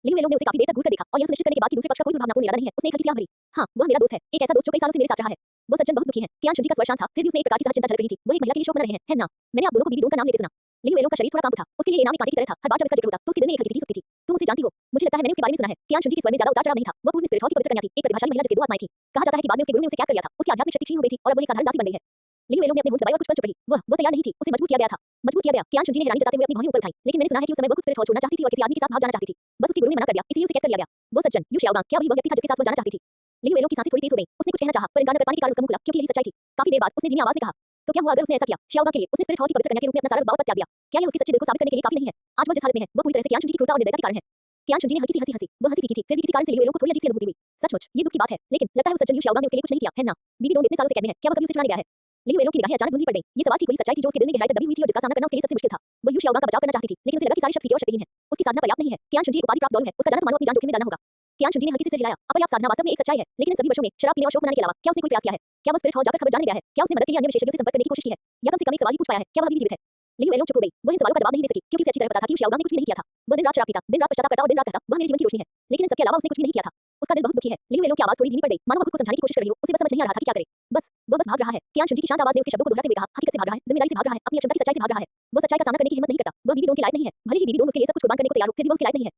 लियू येलोंग ने उसे काफी देर तक घूर कर देखा और यह सुनिश्चित करने के बाद कि दूसरे पक्ष का कोई दुर्भावनापूर्ण इरादा नहीं है उसने एक हल्की सी आह भरी हाँ वह मेरा दोस्त है एक ऐसा दोस्त जो कई सालों से मेरे साथ रहा है वो सज्जन बहुत दुखी है कियान शुनजी का स्वर शांत था फिर भी उसमें एक प्रकार की सहज चिंता झलक रही थी वो एक महिला के लिए शोक मना रहे हैं है ना मैंने आप दोनों को बीबी डोंग का नाम लेते सुना लियू येलोंग का शरीर थोड़ा कांप उठा उसके लिए ये नाम एक कांटे की तरह था हर बार जब इसका जिक्र होता तो उसके दिल में एक हल्की सी चीज उठती थी तुम उसे जानती हो मुझे लगता है मैंने उसके बारे में सुना है कियान शुनजी के स्वर में ज्यादा उतार चढ़ाव नहीं था वो पूर्व में स्पिरिट हॉल की पवित्र कन्या थी एक प्रतिभाशाली महिला जिसके दो आत्माएं थी कहा जाता है कि बाद में उसके गुरु ने उसे कैद कर लिया था उसकी आध्यात्मिक शक्ति क्षीण हो गई थी और अब वह एक साधारण दासी बन गई है लियू येलोंग ने अपने होंठ दबाए और कुछ पल चुप रही वो तैयार नहीं थी उसे मजबूर किया गया था मजबूर किया गया कियान शुनजी ने हैरानी जताते हुए अपनी भौहें ऊपर उठाई लेकिन मैंने सुना है कि उस समय वो खुद स्पिरिट हॉल छोड़ना चाहती थी और किसी आदमी के साथ भाग जाना चाहती थी बस उसके गुरु ने मना कर दिया इसलिए उसे कैद कर लिया गया वो सज्जन यू शाओगांग क्या वही वो व्यक्ति था जिसके साथ वो जाना चाहती थी लियू येलोंग की सांसें थोड़ी तेज हो गई उसने कुछ कहना चाहा पर इनकार न कर पाने के कारण उसका मुंह खुला क्योंकि यही सच्चाई थी काफी देर बाद उसने धीमी आवाज में कहा तो क्या हुआ अगर उसने ऐसा किया शाओगांग के लिए उसने स्पिरिट हॉल की पवित्र कन्या के रूप में अपना सारा रुतबा त्याग दिया क्या यह उसकी सच्चे दिल को साबित करने के लिए काफी नहीं है आज वो जिस हालत में है वो पूरी तरह से कियान शुनजी की क्रूरता और निर्दयता के कारण है कियान शुनजी ने हल्की सी हंसी वो हंसी फीकी थी फिर भी किसी कारण से लियू येलोंग को थोड़ी अजीब सी अनुभूति हुई सचमुच ये दुख की बात है लेकिन लगता है उस सज्जन यू शाओगांग ने उसके लिए कुछ नहीं किया है ना बीबी डोंग इतने सालों से कैद में है क्या वह कभी उसे छुड़ाने गया है लियू येलोंग की निगाहें अचानक धुंधली पड़ गई ये सवाल की वही सच्चाई थी जो उसके दिल में गहराई तक दबी हुई थी और जिसका सामना करना उसके लिए सबसे मुश्किल था वो यू शाओगांग का बचाव करना चाहती थी लेकिन उसे लगा कि सारी शक्ति और शक्तिहीन है उसकी साधना पर्याप्त नहीं है कियान शुनजी एक उपाधि प्राप्त डॉन है उसका जाना तो मानो अपनी जान जोखिम में डालना होगा कियान शुनजी ने हल्के से सिर हिलाया अपर्याप्त साधना वास्तव में एक सच्चाई है लेकिन इन सभी वर्षों में शराब पीने और शोक मनाने के अलावा क्या उसने कोई प्रयास किया है क्या वह स्पिरिट हॉल जाकर खबर जानने गया है क्या उसने मदद के लिए अन्य विशेषज्ञों से संपर्क करने की कोशिश की है या कम से कम एक सवाल ही पूछ पाया है क्या वह अभी भी जीवित है लियू येलोंग चुप हो गई वह इन सवालों का जवाब नहीं दे सकी क्योंकि उसे अच्छी तरह पता था कि शाओगांग ने कुछ भी नहीं किया था वह दिन रात शराब पीता दिन रात पश्चाताप करता और दिन रात कहता वह मेरे जीवन की रोशनी है लेकिन इन सबके अलावा उसने कुछ भी नहीं किया था उसका दिल बहुत दुखी है लियू येलोंग की आवाज थोड़ी धीमी पड़ गई मानो वह खुद को समझाने की कोशिश कर रही हो उसे बस समझ नहीं आ रहा था कि क्या करे बस भाग रहा है कियान शुनजी की शांत आवाज ने उसके शब्दों को दोहराते हुए कहा हकीकत से भाग रहा है जिम्मेदारी से भाग रहा है अपनी अक्षमता की सच्चाई से भाग रहा है वो सच्चाई का सामना करने की हिम्मत नहीं करता। वह बीबी डोंग के लायक नहीं है। भले ही बीबी डोंग उसके लिए सब कुछ कुर्बान करने को तैयार हो, फिर भी वह उसके लायक नहीं है।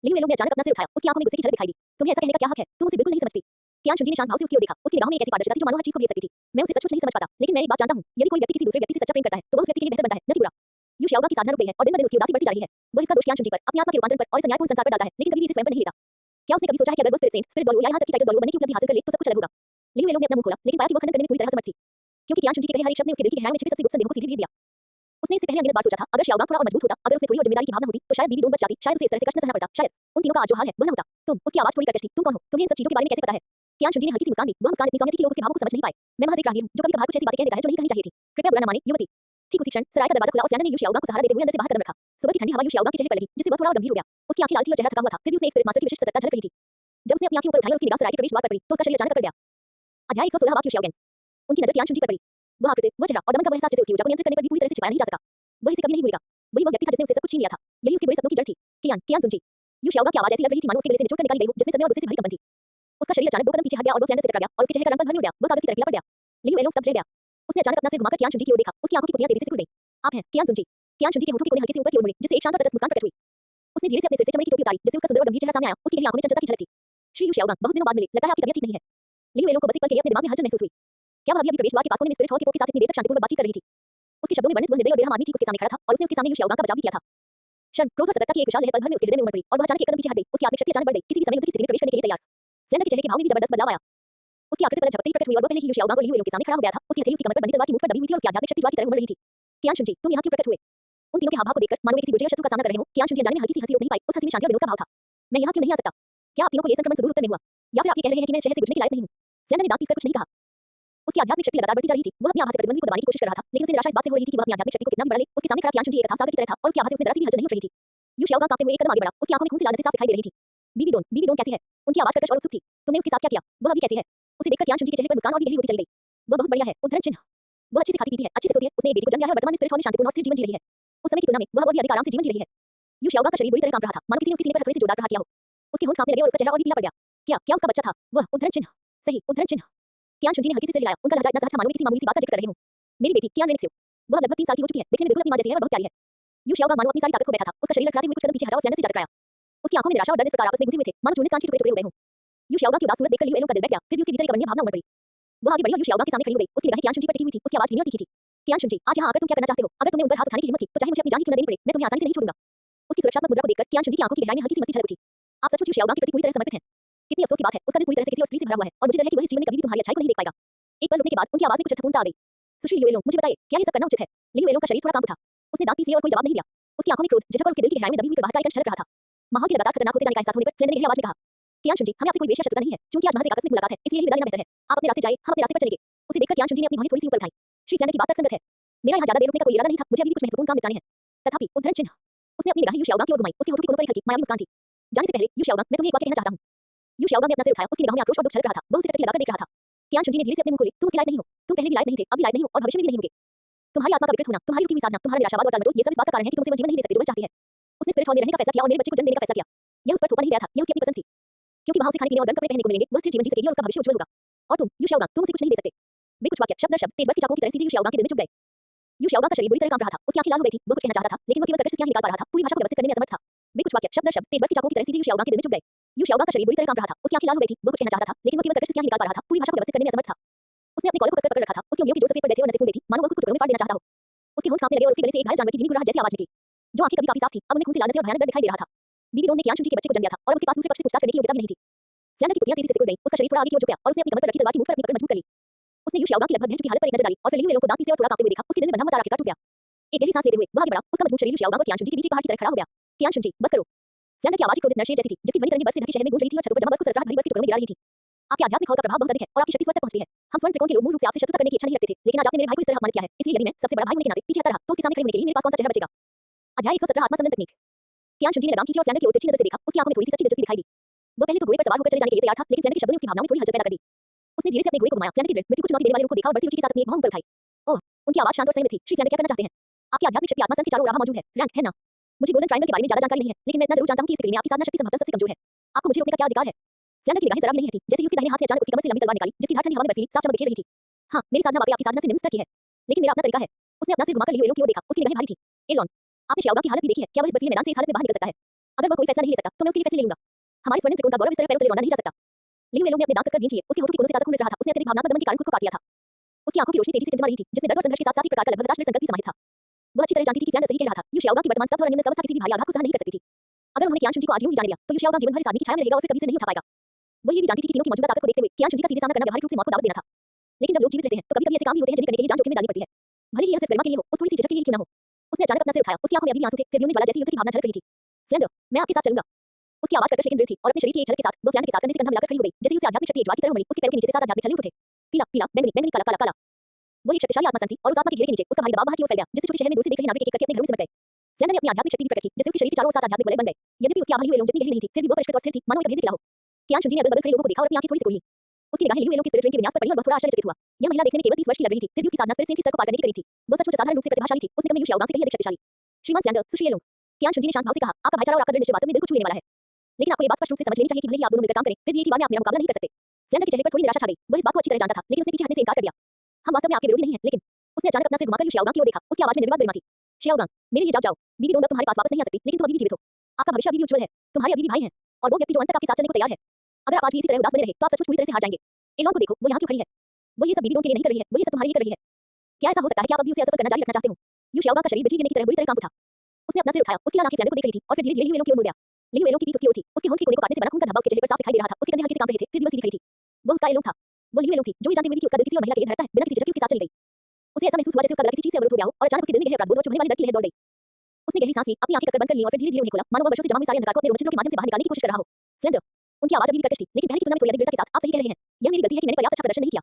लियू येलोंग ने अचानक अपना सिर उठाया। उसकी आंखों में गुस्से की झलक दिखाई दी। तुम्हें ऐसा कहने का क्या हक है? तुम उसे बिल्कुल नहीं समझती। कियान शुनजी ने शांत भाव से उसकी ओर देखा। उसकी निगाहों में एक ऐसी पारदर्शिता थी जो मानो हर चीज को भेद सकती थी। मैं उसे सचमुच नहीं समझ पाता, लेकिन मैं एक बात जानता हूं, यदि कोई व्यक्ति किसी दूसरे व्यक्ति से सच्चा प्रेम करता है, तो वह उस व्यक्ति के लिए बेहतर बनता है, न कि बुरा। यू शाओगा की साधना रुक गई है और दिन ब दिन उसकी उदासी बढ़ती जा रही है। वह इसका दोष कियान शुनजी पर, अपनी आत्मा के रूपांतरण पर और इस अन्यायपूर्ण संसार पर डालता है, लेकिन कभी भी इसे स्वयं पर नहीं लेता। क्या उसने कभी सोचा है कि अगर वह स्पिरिट बॉलो या यहां तक कि टाइगर बॉलो बनने की उपलब्धि हासिल कर ले तो सब कुछ अलग होगा? लियू येलोंग ने अपना मुंह खोला, लेकिन पाया कि वह खंडन करने में पूरी तरह समर्थ थी, क्योंकि कियान शुनजी के कहे हर एक शब्द ने उसके दिल की गहराई में छिपे सबसे गुप्त संदेहों को सीधे भेद दिया। उसने इससे पहले अनगिनत बार सोचा था, अगर शाओगांग थोड़ा और मजबूत होता, अगर उसमें थोड़ी और जिम्मेदारी की भावना होती, तो शायद बीबी डोंग बच जाती, शायद उसे इस तरह से कष्ट न सहना पड़ता, शायद उन तीनों का आज जो हाल है, वह न होता। उसकी आवाज थोड़ी कर्कश थी। तुम कौन हो? तुम्हें इन सब चीजों के बारे में कैसे पता है? कियान शुनजी ने हल्की सी मुस्कान दी। वह मुस्कान इतनी सौम्य थी कि लोग उसके भावों को समझ नहीं पाए। मैं महज एक राहगीर हूं, जो कभी-कभार कुछ ऐसी बातें कह देता है जो नहीं कहनी चाहिए थी। कृपया बुरा न माने, युवती। ठीक उसी क्षण सराय का दरवाजा खुला और फ्लैनर ने यू शाओगांग को सहारा देते हुए अंदर से बाहर कदम रखा। सुबह की ठंडी हवा यू शाओगांग के चेहरे पर लगी, जिससे वह थोड़ा और गंभीर हो गया। उसकी आंखें लाल थी और चेहरा थका हुआ था, फिर भी उसमें एक स्पिरिट मास्टर की विशिष्ट सतर्कता झलक रही थी। जब उसने अपनी आंखें ऊपर उठाई और उसकी निगाह सराय के प्रवेश द्वार पर पड़ी, तो उसका शरीर अचानक कट गया। अध्याय 116 वाक्य शाओगेन। उनकी नजर कियान शुनजी पर पड़ी। वह आकृति, वह चेहरा और दमन का वह एहसास जिसे उसकी ऊर्जा को नियंत्रित करने पर भी पूरी तरह से छिपाया नहीं जा सका। वह इसे कभी नहीं भूलेगा। वही वो व्यक्ति था जिसने उसे सब कुछ छीन लिया था। यही उसके बुरे सपनों की जड़ थी। कियान शुनजी। यू शाओगांग की आवाज ऐसी लग रही थी मानो उसके गले से निचोड़ कर निकाली गई हो, जिसमें सदमे और गुस्से से भरी कंपन थी। उसका शरीर अचानक 2 कदम पीछे हट गया और वह फ्लैनर से टकरा गया और उसके चेहरे का रंग भर उड़ गया। वह कागज की तरफ गिरा पड़ गया। लियू येलोंग स्तब्ध रह गया। उसने अचानक अपना सिर घुमाकर कियान शुनजी की ओर देखा। उसकी आंखों की पुतलियां तेजी से खुल गईं। आप हैं कियान शुनजी। कियान शुनजी के होठों की कोने हल्के से ऊपर की ओर मुड़ी, जिससे एक शांत और तटस्थ मुस्कान प्रकट हुई। उसने धीरे से अपने सिर से चमड़े की टोपी उतारी, जिससे उसका सुंदर और गंभीर चेहरा सामने आया। उसकी गहरी आंखों में चंचलता की झलक थी। श्री यू शाओगांग, बहुत दिनों बाद मिले। लगता है आपकी तबीयत ठीक नहीं है। लियू येलोंग को बस एक पल के लिए अपने दिमाग में हलचल महसूस हुई। क्या वह अभी प्रवेश द्वार के पास कोने में स्पिरिट हॉल के पोप के साथ इतनी देर तक शांतिपूर्वक बातचीत कर रही थी? उसके शब्दों में वर्णित वह निर्दयी और बेरहम आदमी ठीक उसके सामने खड़ा था और उसने उसके सामने यू शाओगांग का बचाव भी किया था। शर्म, क्रोध और सतर्कता की एक विशाल लहर पल भर में उसके हृदय में उमड़ पड़ी और वह अचानक एक कदम पीछे हट गई। उसकी आत्मिक शक्ति अचानक बढ़ गई, किसी भी समय युद्ध की स्थिति में प्रवेश करने के लिए तैयार। फ्लेनर के चेहरे के भाव में भी जबरदस्त बदलाव आया। उसकी आकृति पर झपकते ही प्रकट हुई और वह पहले ही यू शाओगांग और लियू येलोंग के सामने खड़ा हो गया था। उसकी हथेली उसकी कमर पर बंधी तलवार की मुठ पर दबी हुई थी और उसकी आध्यात्मिक शक्ति ज्वार की तरह उमड़ रही थी। कियान शुनजी, तुम यहाँ क्यों प्रकट हुए? उन तीनों के हाव-भाव को देखकर मानो वे किसी दुर्जय शत्रु का सामना कर रहे हों, कियान शुनजी अनजाने में हल्की सी हंसी रोक नहीं पाई। उस हंसी में शांति और विनोद का भाव था। मैं यहाँ क्यों नहीं आ सकता? क्या आप तीनों को ये संक्रमण सुदूर उत्तर में हुआ? या फिर आप ये कह रहे हैं कि मैं शहर से गुजरने के लायक नहीं हूँ? फ्लेनर ने दांत पीसकर कुछ नहीं कहा। उसकी आध्यात्मिक शक्ति लगातार बढ़ती जा रही थी। वह अपनी आभा से प्रतिद्वंदी को दबाने की कोशिश कर रहा था, लेकिन उसे निराशा इस बात से हो रही थी कि वह अपनी आध्यात्मिक शक्ति को कितना बढ़ा ले। उसके सामने खड़ा कियान शुनजी एक अथाह सागर की तरह था और उसकी आभा से उसमें जरा सी भी हलचल नहीं उठ रही थी। यू शाओगांग कांपते हुए एक कदम आगे बढ़ा। उसकी आंखों में खून सी लाल नसें साफ दिखाई दे रही थी। बीबी डोंग कैसी है? उनकी आवाज कर्कश और उत्सुक थी। तुमने उसके साथ क्या किया? वह अभी कैसी है? उसे देखकर कियान शुनजी के चेहरे पर मुस्कान और भी गहरी होती चली गई। वह बहुत बढ़िया है। उद्धरण चिन्ह। वह अच्छे से खाती पीती है, अच्छे से सोती है। उसने एक बेटी को जन्म दिया है और वर्तमान में स्पिरिट हॉल में शांतिपूर्ण और स्थिर जीवन जी रही है। उस समय की तुलना में वह और भी अधिक आराम से जीवन जी रही है। यू शाओगांग का शरीर बुरी तरह कांप रहा था, मानो किसी ने उसके सीने पर हथौड़े से जोरदार प्रहार किया हो। उसके होंठ कांपने लगे और उसका चेहरा और भी पीला पड़ गया। क्या उसका बच्चा था? वह उद्धरण चिन्ह। सही, उद्धरण चिन्ह। कियान शुनजी ने हल्के से सिर हिलाया। उनका लहजा इतना सहज था मानो वे किसी मामूली सी बात का जिक्र कर रहे हों। मेरी बेटी कियान रेंगस्यू। वह लगभग 3 साल की हो चुकी है, दिखने में बिल्कुल अपनी मां जैसी है और बहुत प्यारी है। यू शाओगांग मानो अपनी सारी ताकत खो बैठा था। उसका शरीर लड़खड़ाते हुए कुछ कदम पीछे हटा और फ्लेनर से जा टकराया। उसकी आंखों में निराशा और डर इस प्रकार आपस में गुंथे हुए थे, मानो चूरने कांच के टुकड़े टुकड़े हो गए हों। यू शाओगांग की उदास सूरत देखकर लियू येलोंग का दिल बैठ गया, फिर भी उसके भीतर एक अनन्य भावना उमड़ पड़ी। वह आगे बढ़ी और यू शाओगांग के सामने खड़ी हो गई। उसकी निगाहें कियान शुनजी पर टिकी हुई थी। उसकी आवाज धीमी और तीखी थी। कियान शुनजी, आज यहाँ आकर तुम क्या करना चाहते हो? अगर तुम्हें उन पर हाथ उठाने की हिम्मत थी, तो चाहे मुझे अपनी जान ही क्यों न देनी पड़े, मैं तुम्हें आसानी से नहीं छोड़ूंगा। उसकी सुरक्षात्मक मुद्रा को देखकर कियान शुनजी की आंखों की गहराई में हल्की सी मस्ती झलक उठी। आप सचमुच यू शाओगांग के प्रति पूरी तरह समर्पित हैं। कितनी अफसोस की बात है, उसका दिल पूरी तरह से किसी और स्त्री से भरा हुआ है और मुझे डर है कि वह इस जीवन में कभी भी तुम्हारी अच्छाई को नहीं देख पाएगा। एक पल रुकने के बाद उनकी आवाज में कुछ अर्थपूर्णता आ गई। सुश्री लियू येलोंग, मुझे बताइए, क्या ये सब करना उचित है? लियू येलोंग का शरीर थोड़ा कांप उठा। उसने दांत पीस लिए और कोई जवाब नहीं दिया। उसकी आंखों में क्रोध, झिझक और उसके दिल की गहराई में दबी हुई प्रवाह का एक अंश झलक रहा था। माहौल के लगातार खतरनाक होते जाने का एहसास होने पर फ्लेनर ने गहरी आवाज में कहा, कियान शुनजी, हमें आपसे कोई वेश्या शत्रुता नहीं है। चूंकि आज महज एक आकस्मिक मुलाकात है, इसलिए ही विदा लेना बेहतर है। आप अपने रास्ते जाइए, हम अपने रास्ते पर चलेंगे। उसे देखकर कियान शुनजी ने अपनी भौहें थोड़ी सी ऊपर उठाई। श्री फ्लेनर की बात तर्कसंगत है। मेरा यहाँ ज्यादा देर रुकने का कोई इरादा नहीं था, मुझे अभी भी कुछ महत्वपूर्ण काम निपटाने हैं। तथापि उद्धरण चिन्ह। उसने अपनी निगाहें यू शाओगांग की ओर घुमाई। उसके होठों के कोनों पर एक हल्की मायावी मुस्कान थी। जाने से पहले यू शाओगांग, मैं तुम्हें एक बात कहना चाहता हूँ। यू शाओगांग ने अपना सिर उठाया। उसकी निगाहों में आक्रोश और दुख छलक रहा था। वह उसे टकटकी लगाकर देख रहा था। कियान शुनजी ने धीरे से अपने मुंह खोले। तुम उसके लायक नहीं हो। तुम पहले भी लायक नहीं थे, अब भी लायक नहीं हो और भविष्य में भी नहीं होगे। तुम्हारी आत्मा का विकृत होना, तुम्हारी रुकी हुई साधना, तुम्हारा निराशावाद और टालमटोल, ये सब इस बात का कारण है कि तुमसे वह जीवन नहीं ले सकती जो वह चाहती है। उसने स्पिरिट हॉल में रहने का फैसला किया और मेरे बच्चे को जन्म देने का फैसला किया। यह उस पर थोपा नहीं गया था, यह उसकी अपनी पसंद थी। क्योंकि वहां उसे खाने पीने और गर्म कपड़े पहनने को मिलेंगे, वह स्थिर जीवन जी सकेगी और उसका भविष्य उज्जवल होगा। और तुम, यू शाओगांग, तुम उसे कुछ नहीं दे सकते। वे कुछ वाक्य शब्द दर शब्द तेज बर्फ की चाकों की तरह सीधे यू शाओगांग के दिल में चुभ गए। यू शाओगांग का शरीर बुरी तरह कांप रहा था। उसकी आंखें लाल हो गई थी। वह कुछ कहना चाहता था, लेकिन वह केवल कर्कश से क्या निकाल पा रहा था, पूरी भाषा को व्यवस्थित करने में असमर्थ था। वे कुछ वाक्य शब्द दर शब्द तेज बर्फ की चाकों की तरह सीधे यू शाओगांग के दिल में चुभ गए। यू शाओगांग का शरीर बुरी तरह कांप रहा था। उसकी आंखें लाल हो गई थी। वह कुछ कहना चाहता था, लेकिन वह केवल कर्कश से क्या निकाल पा रहा था, पूरी भाषा को व्यवस्थित करने में असमर्थ था। उसने अपने कॉलर को कसकर पकड़ रखा था। उसकी उंगलियों की जोर सफेद पर बैठे और नसें फूल रही थी, मानो वह खुद को टुकड़ों में फाड़ देना चाहता हो। उसके होंठ कांपने लगे और उसके गले से एक घायल जानवर की धीमी गुर्राहट जैसी आवाज निकली, जो आंखें कभी काफी साफ थी, अब उन्हें खून से लाल नसें और भयानक दर्द दिखाई दे रहा था। बीबी डोंग ने कियान शुनजी के बच्चे को जन्म दिया था और उसके पास दूसरे पक्ष से पूछताछ करने की योग्यता भी नहीं थी। फ्लेनर की पुतलियां तेजी से सिकुड़ गईं। उसका शरीर थोड़ा आगे की ओर झुक गया और उसने अपनी कमर पर रखी तलवार की मुठ पर अपनी पकड़ मजबूत कर ली। उसने यू शाओगांग की लगभग ढह चुकी हालत पर एक नजर डाली और फिर लियू येलोंग को दांत पीसे और थोड़ा कांपते हुए देखा। उसके दिल में बंधा हुआ तार आखिरकार टूट गया। एक गहरी सांस लेते हुए वह आगे बढ़ा। उसका मजबूत शरीर यू शाओगांग और कियान शुनजी के बीच एक पहाड़ की तरह खड़ा हो गया। कियान शुनजी, बस करो। फ्लेनर की आवाज एक क्रोधित नरशेर जैसी थी, जिसकी ध्वनि तरंगे बर्फ से ढके शहर में गूंज रही थी और छतों पर जहां बर्फ को सरसराहट भरी बर्फ के टुकड़ों में गिरा रही थी। आपके आध्यात्मिक हौल का प्रभाव बहुत अधिक है और आपकी शक्ति स्वर्ग तक पहुंचती है। हम स्वर्ण त्रिकोण के लोग मूल रूप से आपसे शत्रुता करने की इच्छा नहीं रखते थे, लेकिन आज आपने मेरे भाई को इस तरह अपमानित किया है, इसलिए यदि मैं सबसे बड़ा भाई होने के नाते पीछे हटता रहा, तो उसके सामने खड़े होने के लिए मेरे पास कौन सा चेहरा बचेगा? अध्याय 117 आत्मा संबंध तकनीक। कियान शुनजी ने लगाम खींची और फ्लेनर की ओर तिरछी नजर से देखा। उसकी आंखों में थोड़ी सी सच्ची दिलचस्पी दिखाई दी। वो पहले तो घोड़े पर सवार होकर चले जाने के लिए तैयार था, लेकिन फ्लेनर के शब्दों ने उसकी भावनाओं में थोड़ी हलचल पैदा कर दी। उसने धीरे से अपने घोड़े को घुमाया। फ्लेनर की दृढ़ मृत्यु को चुनौती देने वाले रूप को देखा और बढ़ती रुचि के साथ अपनी एक भौं ऊपर उठाई। ओह, उनकी आवाज शांत और संयमित थी। श्री फ्लेनर क्या करना चाहते हैं? आपकी आध्यात्मिक शक्ति आत्मा संघ के चारों ओर मौजूद है, रैंक है ना? मुझे गोल्डन ट्रायंगल के बारे में ज्यादा जानकारी नहीं है, लेकिन मैं इतना जरूर जानता हूं कि इस क्रिया में आपकी साधना शक्ति संभवतः सबसे कमजोर है। आपको मुझे रोकने का क्या अधिकार है? फ्लेनर की निगाहें जरा भी नहीं हटी, जैसे ही उसके दाहिने हाथ ने अचानक उसकी कमर से लंबी तलवार निकाली, जिसकी धार ठंडी हवा में बर्फीली साफ चमक बिखेर रही थी। हाँ, मेरी साधना वाकई आपकी साधना से निम्न स्तर की है, लेकिन मेरा अपना तरीका है। उसने अपना सिर घुमाकर लियू येलोंग की ओर देखा। उसकी निगाहें भारी थीं। एलॉन, आपने श्याओगांग की हालत भी देखी है, क्या वह इस बर्फीले मैदान से इस हालत में बाहर निकल सकता है? अगर वह कोई फैसला नहीं ले सकता, तो मैं उसके लिए फैसले ले लूंगा। हमारे स्वर्णिम त्रिकोण का गौरव इस तरह पैरों तले रौंदा नहीं जा सकता। लियू येलोंग ने अपने दांत कसकर खींच लिए, उसके होठों के कोनों से ताज़ा खून रिस रहा था, उसने अत्यधिक भावनात्मक दमन के कारण खुद को काट लिया था। उसकी आंखों की रोशनी तेजी से टिमटिमा रही थी, जिसमें दर्द और संघर्ष के साथ-साथ एक प्रकार का लगभग हताश संकल्प भी समाहित था। वह अच्छी तरह जानती थी कि फ्लैंडर्स सही कह रहा था, यू शाओगांग की वर्तमान स्तब्ध और अन्योन्य अवस्था किसी भी भारी आघात को सहन नहीं कर सकती थी। अगर उन्होंने कियान शुनजी को आज यूं ही जान लिया, तो यू शाओगांग जीवन भर इस आदमी की छाया में रहेगा और फिर कभी इसे नहीं उठा पाएगा। वह ये भी जानती थी कि तीनों की मौजूदा ताकत को देखते हुए कियान शुनजी का सीधे सामना करना व्यावहारिक रूप से मौत को दावत देना था। लेकिन जब लोग जीवित रहते हैं, तो कभी-कभी ऐसे काम भी होते हैं जिन्हें करने के लिए जान जोखिम में डालनी पड़ती है। भले ही यह सिर्फ गरिमा के लिए हो, उस थोड़ी सी झिझक के लिए ही क्यों न हो। उसने अचानक अपना सिर उठाया, उसकी आंखों में अभी भी आंसू थे, फिर भी उनमें ज्वाला जैसी युद्ध की भावना झलक रही थी। फ्लेंडर, मैं आपके साथ चलूंगा। उसकी आवाज कर्कश लेकिन दृढ़ थी और अपने शरीर की एक झलक के साथ वो फ्लैंडर के साथ कंधे से कंधा मिलाकर खड़ी हो गई, जैसे ही उसे आध्यात्मिक शक्ति एक ज्वार की तरह उमड़ी, उसके पैरों के नीचे से 7 आध्यात्मिक छल्ले उठे। पीला, पीला, बैंगनी, बैंगनी, काला, काला, काला। वो एक शक्तिशाली आत्मा सन थी और उस आत्मा के घेरे के नीचे उसका भारी दबाव बाहर की ओर फैल गया, जिससे छोटे शहर में दूर से देख रहे नागरिक एक-एक करके अपने घरों में सिमट गए। फ्लेंडर ने अपनी आध्यात्मिक शक्ति भी प्रकट की, जिससे उसके शरीर के चारों ओर 7 आध्यात्मिक वलय बन गए। यद्यपि उसकी आभा लियू येलोंग जितनी गहरी नहीं थी, फिर भी वो परिष्कृत और स्थिर थी, मानो एक अभेद्य किला हो। कियान शुनजी ने अगल-बगल खड़े लोगों को देखा और अपनी आंखें थोड़ी सी खोल लीं। उसकी निगाहें लियू येलोंग के स्पिरिट रिंग के विन्यास पर पड़ी और वह थोड़ा आश्चर्यचकित हुआ। यह महिला देखने में केवल 30 वर्ष की लग रही थी, फिर भी उसकी साधना स्पिरिट से स्तर को पार करने के करीब थी। वो सचमुच असाधारण रूप से प्रतिभाशाली थी, उसने कभी यू शाओगांग से कहीं अधिक शक्तिशाली। श्रीमान फ्लेंडर, सुश्री येलोंग, कियान शुनजी ने शांत भाव से कहा, आपका भाईचारा और आपका दृढ़ निश्चय वास्तव में दिल को छू लेने वाला है। लेकिन आपको ये बात स्पष्ट रूप से समझ लेनी चाहिए कि भले ही आप दोनों मिलकर काम करें, फिर भी एक ही बार में आप मेरा मुकाबला नहीं कर सकते। फ्लेंडर के चेहरे पर थोड़ी निराशा छा गई। वह इस बात को अच्छी तरह जानता था, लेकिन उसने पीछे हटने से इनकार कर दिया। हम वास्तव में आपके विरोधी नहीं हैं, लेकिन उसने अचानक अपना सिर घुमाकर यू शाओगांग की ओर देखा। उसकी आवाज में निर्विवाद गरिमा थी। शाओगांग, मेरे लिए जाओ। बीबी डोंग अब तुम्हारे पास वापस नहीं आ सकती, लेकिन तुम अभी भी जीवित हो। आपका भविष्य अभी भी उज्जवल है। तुम्हारे अभी भी भाई हैं, और वो व्यक्ति जो अंत तक आपके साथ चलने को तैयार है। अगर आप आज भी इसी तरह उदास बने रहे, तो आप सचमुच पूरी तरह से हार जाएंगे। एलॉन को देखो, वो यहाँ क्यों खड़ी है? वो ये सब बीबी डोंग के लिए नहीं कर रही है, वो ये सब तुम्हारे लिए कर रही है। क्या ऐसा हो सकता है कि आप अब भी उसे असफल करना जारी रखना चाहते हो? यू शाओगांग का शरीर बिजली गिरने की तरह बुरी तरह कांप उठा। उसने अपना सिर उठाया, उसकी लाल आंखें फ्लेंडर को देख रही थी और फिर धीरे-धीरे लियू येलोंग की ओर मुड़ गया। लियू येलोंग की पीठ उसकी ओर थी, उसके होंठ के कोने को काटने से बना खून का धब्बा उसके चेहरे पर साफ दिखाई दे रहा था। उसके कंधे हल्के से कांप रहे थे, फिर भी वह सीधी खड़ी थी। वो उसका येलोंग था। वो लियू येलोंग थी, जो ये जानते हुए भी कि उसका दिल किसी और महिला के लिए धड़कता है, बिना किसी झिझक के उसके साथ चली गई। उसे ऐसा महसूस हुआ जैसे उसका गला किसी चीज से अवरुद्ध हो गया हो और अचानक उसके दिल में गहरे अपराध बोध और चुभने वाले दर्द की लहर दौड़ गई। उसने गहरी सांस ली, अपनी आंखें कसकर बंद कर लीं और फिर धीरे-धीरे उन्हें खोला, मानो वह वर्षों से जमा हुई सारे अंधकार को अपने रोमहर्षण के माध्यम से बाहर निकालने की कोशिश कर रहा हो। फ्लेंडर, उनकी आवाज अभी भी कर्कश थी, लेकिन पहले की तुलना में थोड़ी अधिक दृढ़ता के साथ, आप सही कह रहे हैं। यह मेरी गलती है कि मैंने पर्याप्त अच्छा प्रदर्शन नहीं किया।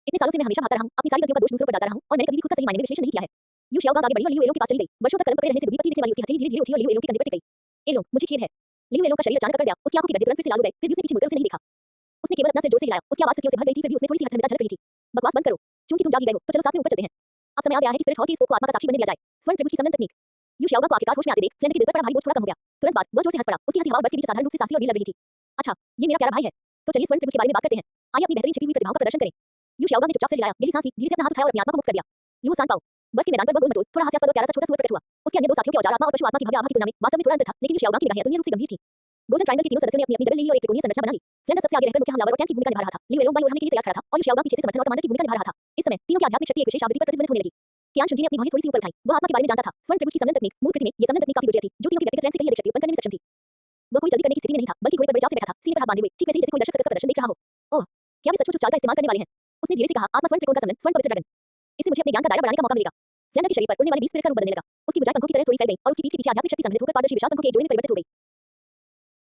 इतने सालों से मैं हमेशा हारता रहा हूं, अपनी सारी गलतियों का दोष दूसरों पर डालता रहा हूं और मैंने कभी भी खुद का सही मायने में विश्लेषण नहीं किया है। यू शाओगांग आगे बढ़ी और लियू येलोंग के पास चली गई। वर्षों तक कलम पकड़े रहने से दुबली पतली दिखने वाली उसकी हथेली धीरे-धीरे उठी और लियू येलोंग के कंधे पर टिक गई। येलोंग, मुझे खेद है। लियू येलोंग का शरीर अचानक अकड़ गया, उसकी आंखों की गर्दे तुरंत फिर से लाल हो गए, फिर भी उसने पीछे मुड़कर उसे नहीं देखा। उसने केवल अपना सिर जोर से हिलाया, उसकी आवाज स्थितियों से भर गई थी, फिर भी उसमें थोड़ी सी हठधर्मिता झलक रही थी। बकवास बंद करो। चूंकि तुम जाग ही गए हो, तो चलो साथ में ऊपर चलते हैं। अब समय आ गया है कि स्पिरिट हॉल की स्पोक को आत्मा का साक्षी बनने दिया जाए। स्वर्ण त्रिभुज की समन्वय तकनीक। यू शाओगांग को आखिरकार होश में आते देख फ्लेंडर के दिल पर पड़ा भारी बोझ थोड़ा कम हो गया। तुरंत बाद वह जोर से हंस पड़ा। उसकी हंसी हवा और बर्फ के बीच साधारण रूप से सासी और ढील लग रही थी। अच्छा, ये मेरा प्यारा भाई है। तो चलिए स्वर्ण त्रिभुज के बारे में बात करते हैं। आइए अपनी बेहतरीन छिपी हुई प्रतिभाओं का प्रदर्शन करें। यू शाओगांग ने चुपचाप से हिलाया, गहरी सांस ली, धीरे से अपना हाथ उठाया और अपनी आत्मा को मुक्त कर दिया। लुओ सांग बर्फ के मैदान पर वह गोल मटोल, थोड़ा हास्यास्पद और प्यारा सा छोटा सूअर प्रकट हुआ। उसके अन्य दो साथियों के औजार आत्मा और पशु आत्मा की भव्य आभा की तुलना में वास्तव में थोड़ा अंतर था, लेकिन यू शाओगांग की निगाहें अतुलनीय रूप से गंभीर थीं। गोल्डन ट्रायंगल के तीनों सदस्यों ने अपनी अपनी जगह ले ली और एक त्रिकोणीय संरचना बना ली। फ्लेंडर सबसे आगे रहकर मुख्य हमलावर और टैंक की भूमिका निभा रहा था। लियू येलोंग बाईं ओर हमले के लिए तैयार खड़ा था और यू शाओगांग पीछे से समर्थन और कमांडर की भूमिका निभा रहा था। इस समय तीनों की आध्यात्मिक शक्ति एक विशेष आवृत्ति पर प्रतिध्वनित होने लगी। कियान शुनजी ने अपनी भौहें थोड़ी सी ऊपर उठाई। वह आत्मा के बारे में जानता था। स्वर्ण त्रिभुज की समन्वय तकनीक, मूल कृति में ये समन्वय तकनीक काफी दुर्जेय थी, जो तीनों की व्यक्तिगत रैंक से कहीं अधिक शक्ति उत्पन्न करने में सक्षम थी। वह कोई जल्दी करने की स्थिति में नहीं था, बल्कि घोड़े पर बड़े चाव से बैठा था, सीने पर हाथ बांधे हुए, ठीक वैसे ही जैसे कोई दर्शक सर्कस का प्रदर्शन देख रहा हो। ओह, क्या वे सचमुच उस चाल का इस्तेमाल करने वाले हैं? उसने धीरे से कहा, आत्मा स्वर्ण त्रिकोण का समन्वय, स्वर्ण पवित्र ड्रैगन। इससे मुझे अपने ज्ञान का दायरा बढ़ाने का मौका मिलेगा। फ्लेंडर के शरीर पर उड़ने वाले 20 स्पिरिट का रूप बदलने लगा। उसकी भुजाएं पंखों की तरह थोड़ी फैल गईं और उसकी पीठ के पीछे आध्यात्मिक शक्ति समृद्ध होकर पारदर्शी विशाल पंखों के एक जोड़े में परिवर्तित हो गई।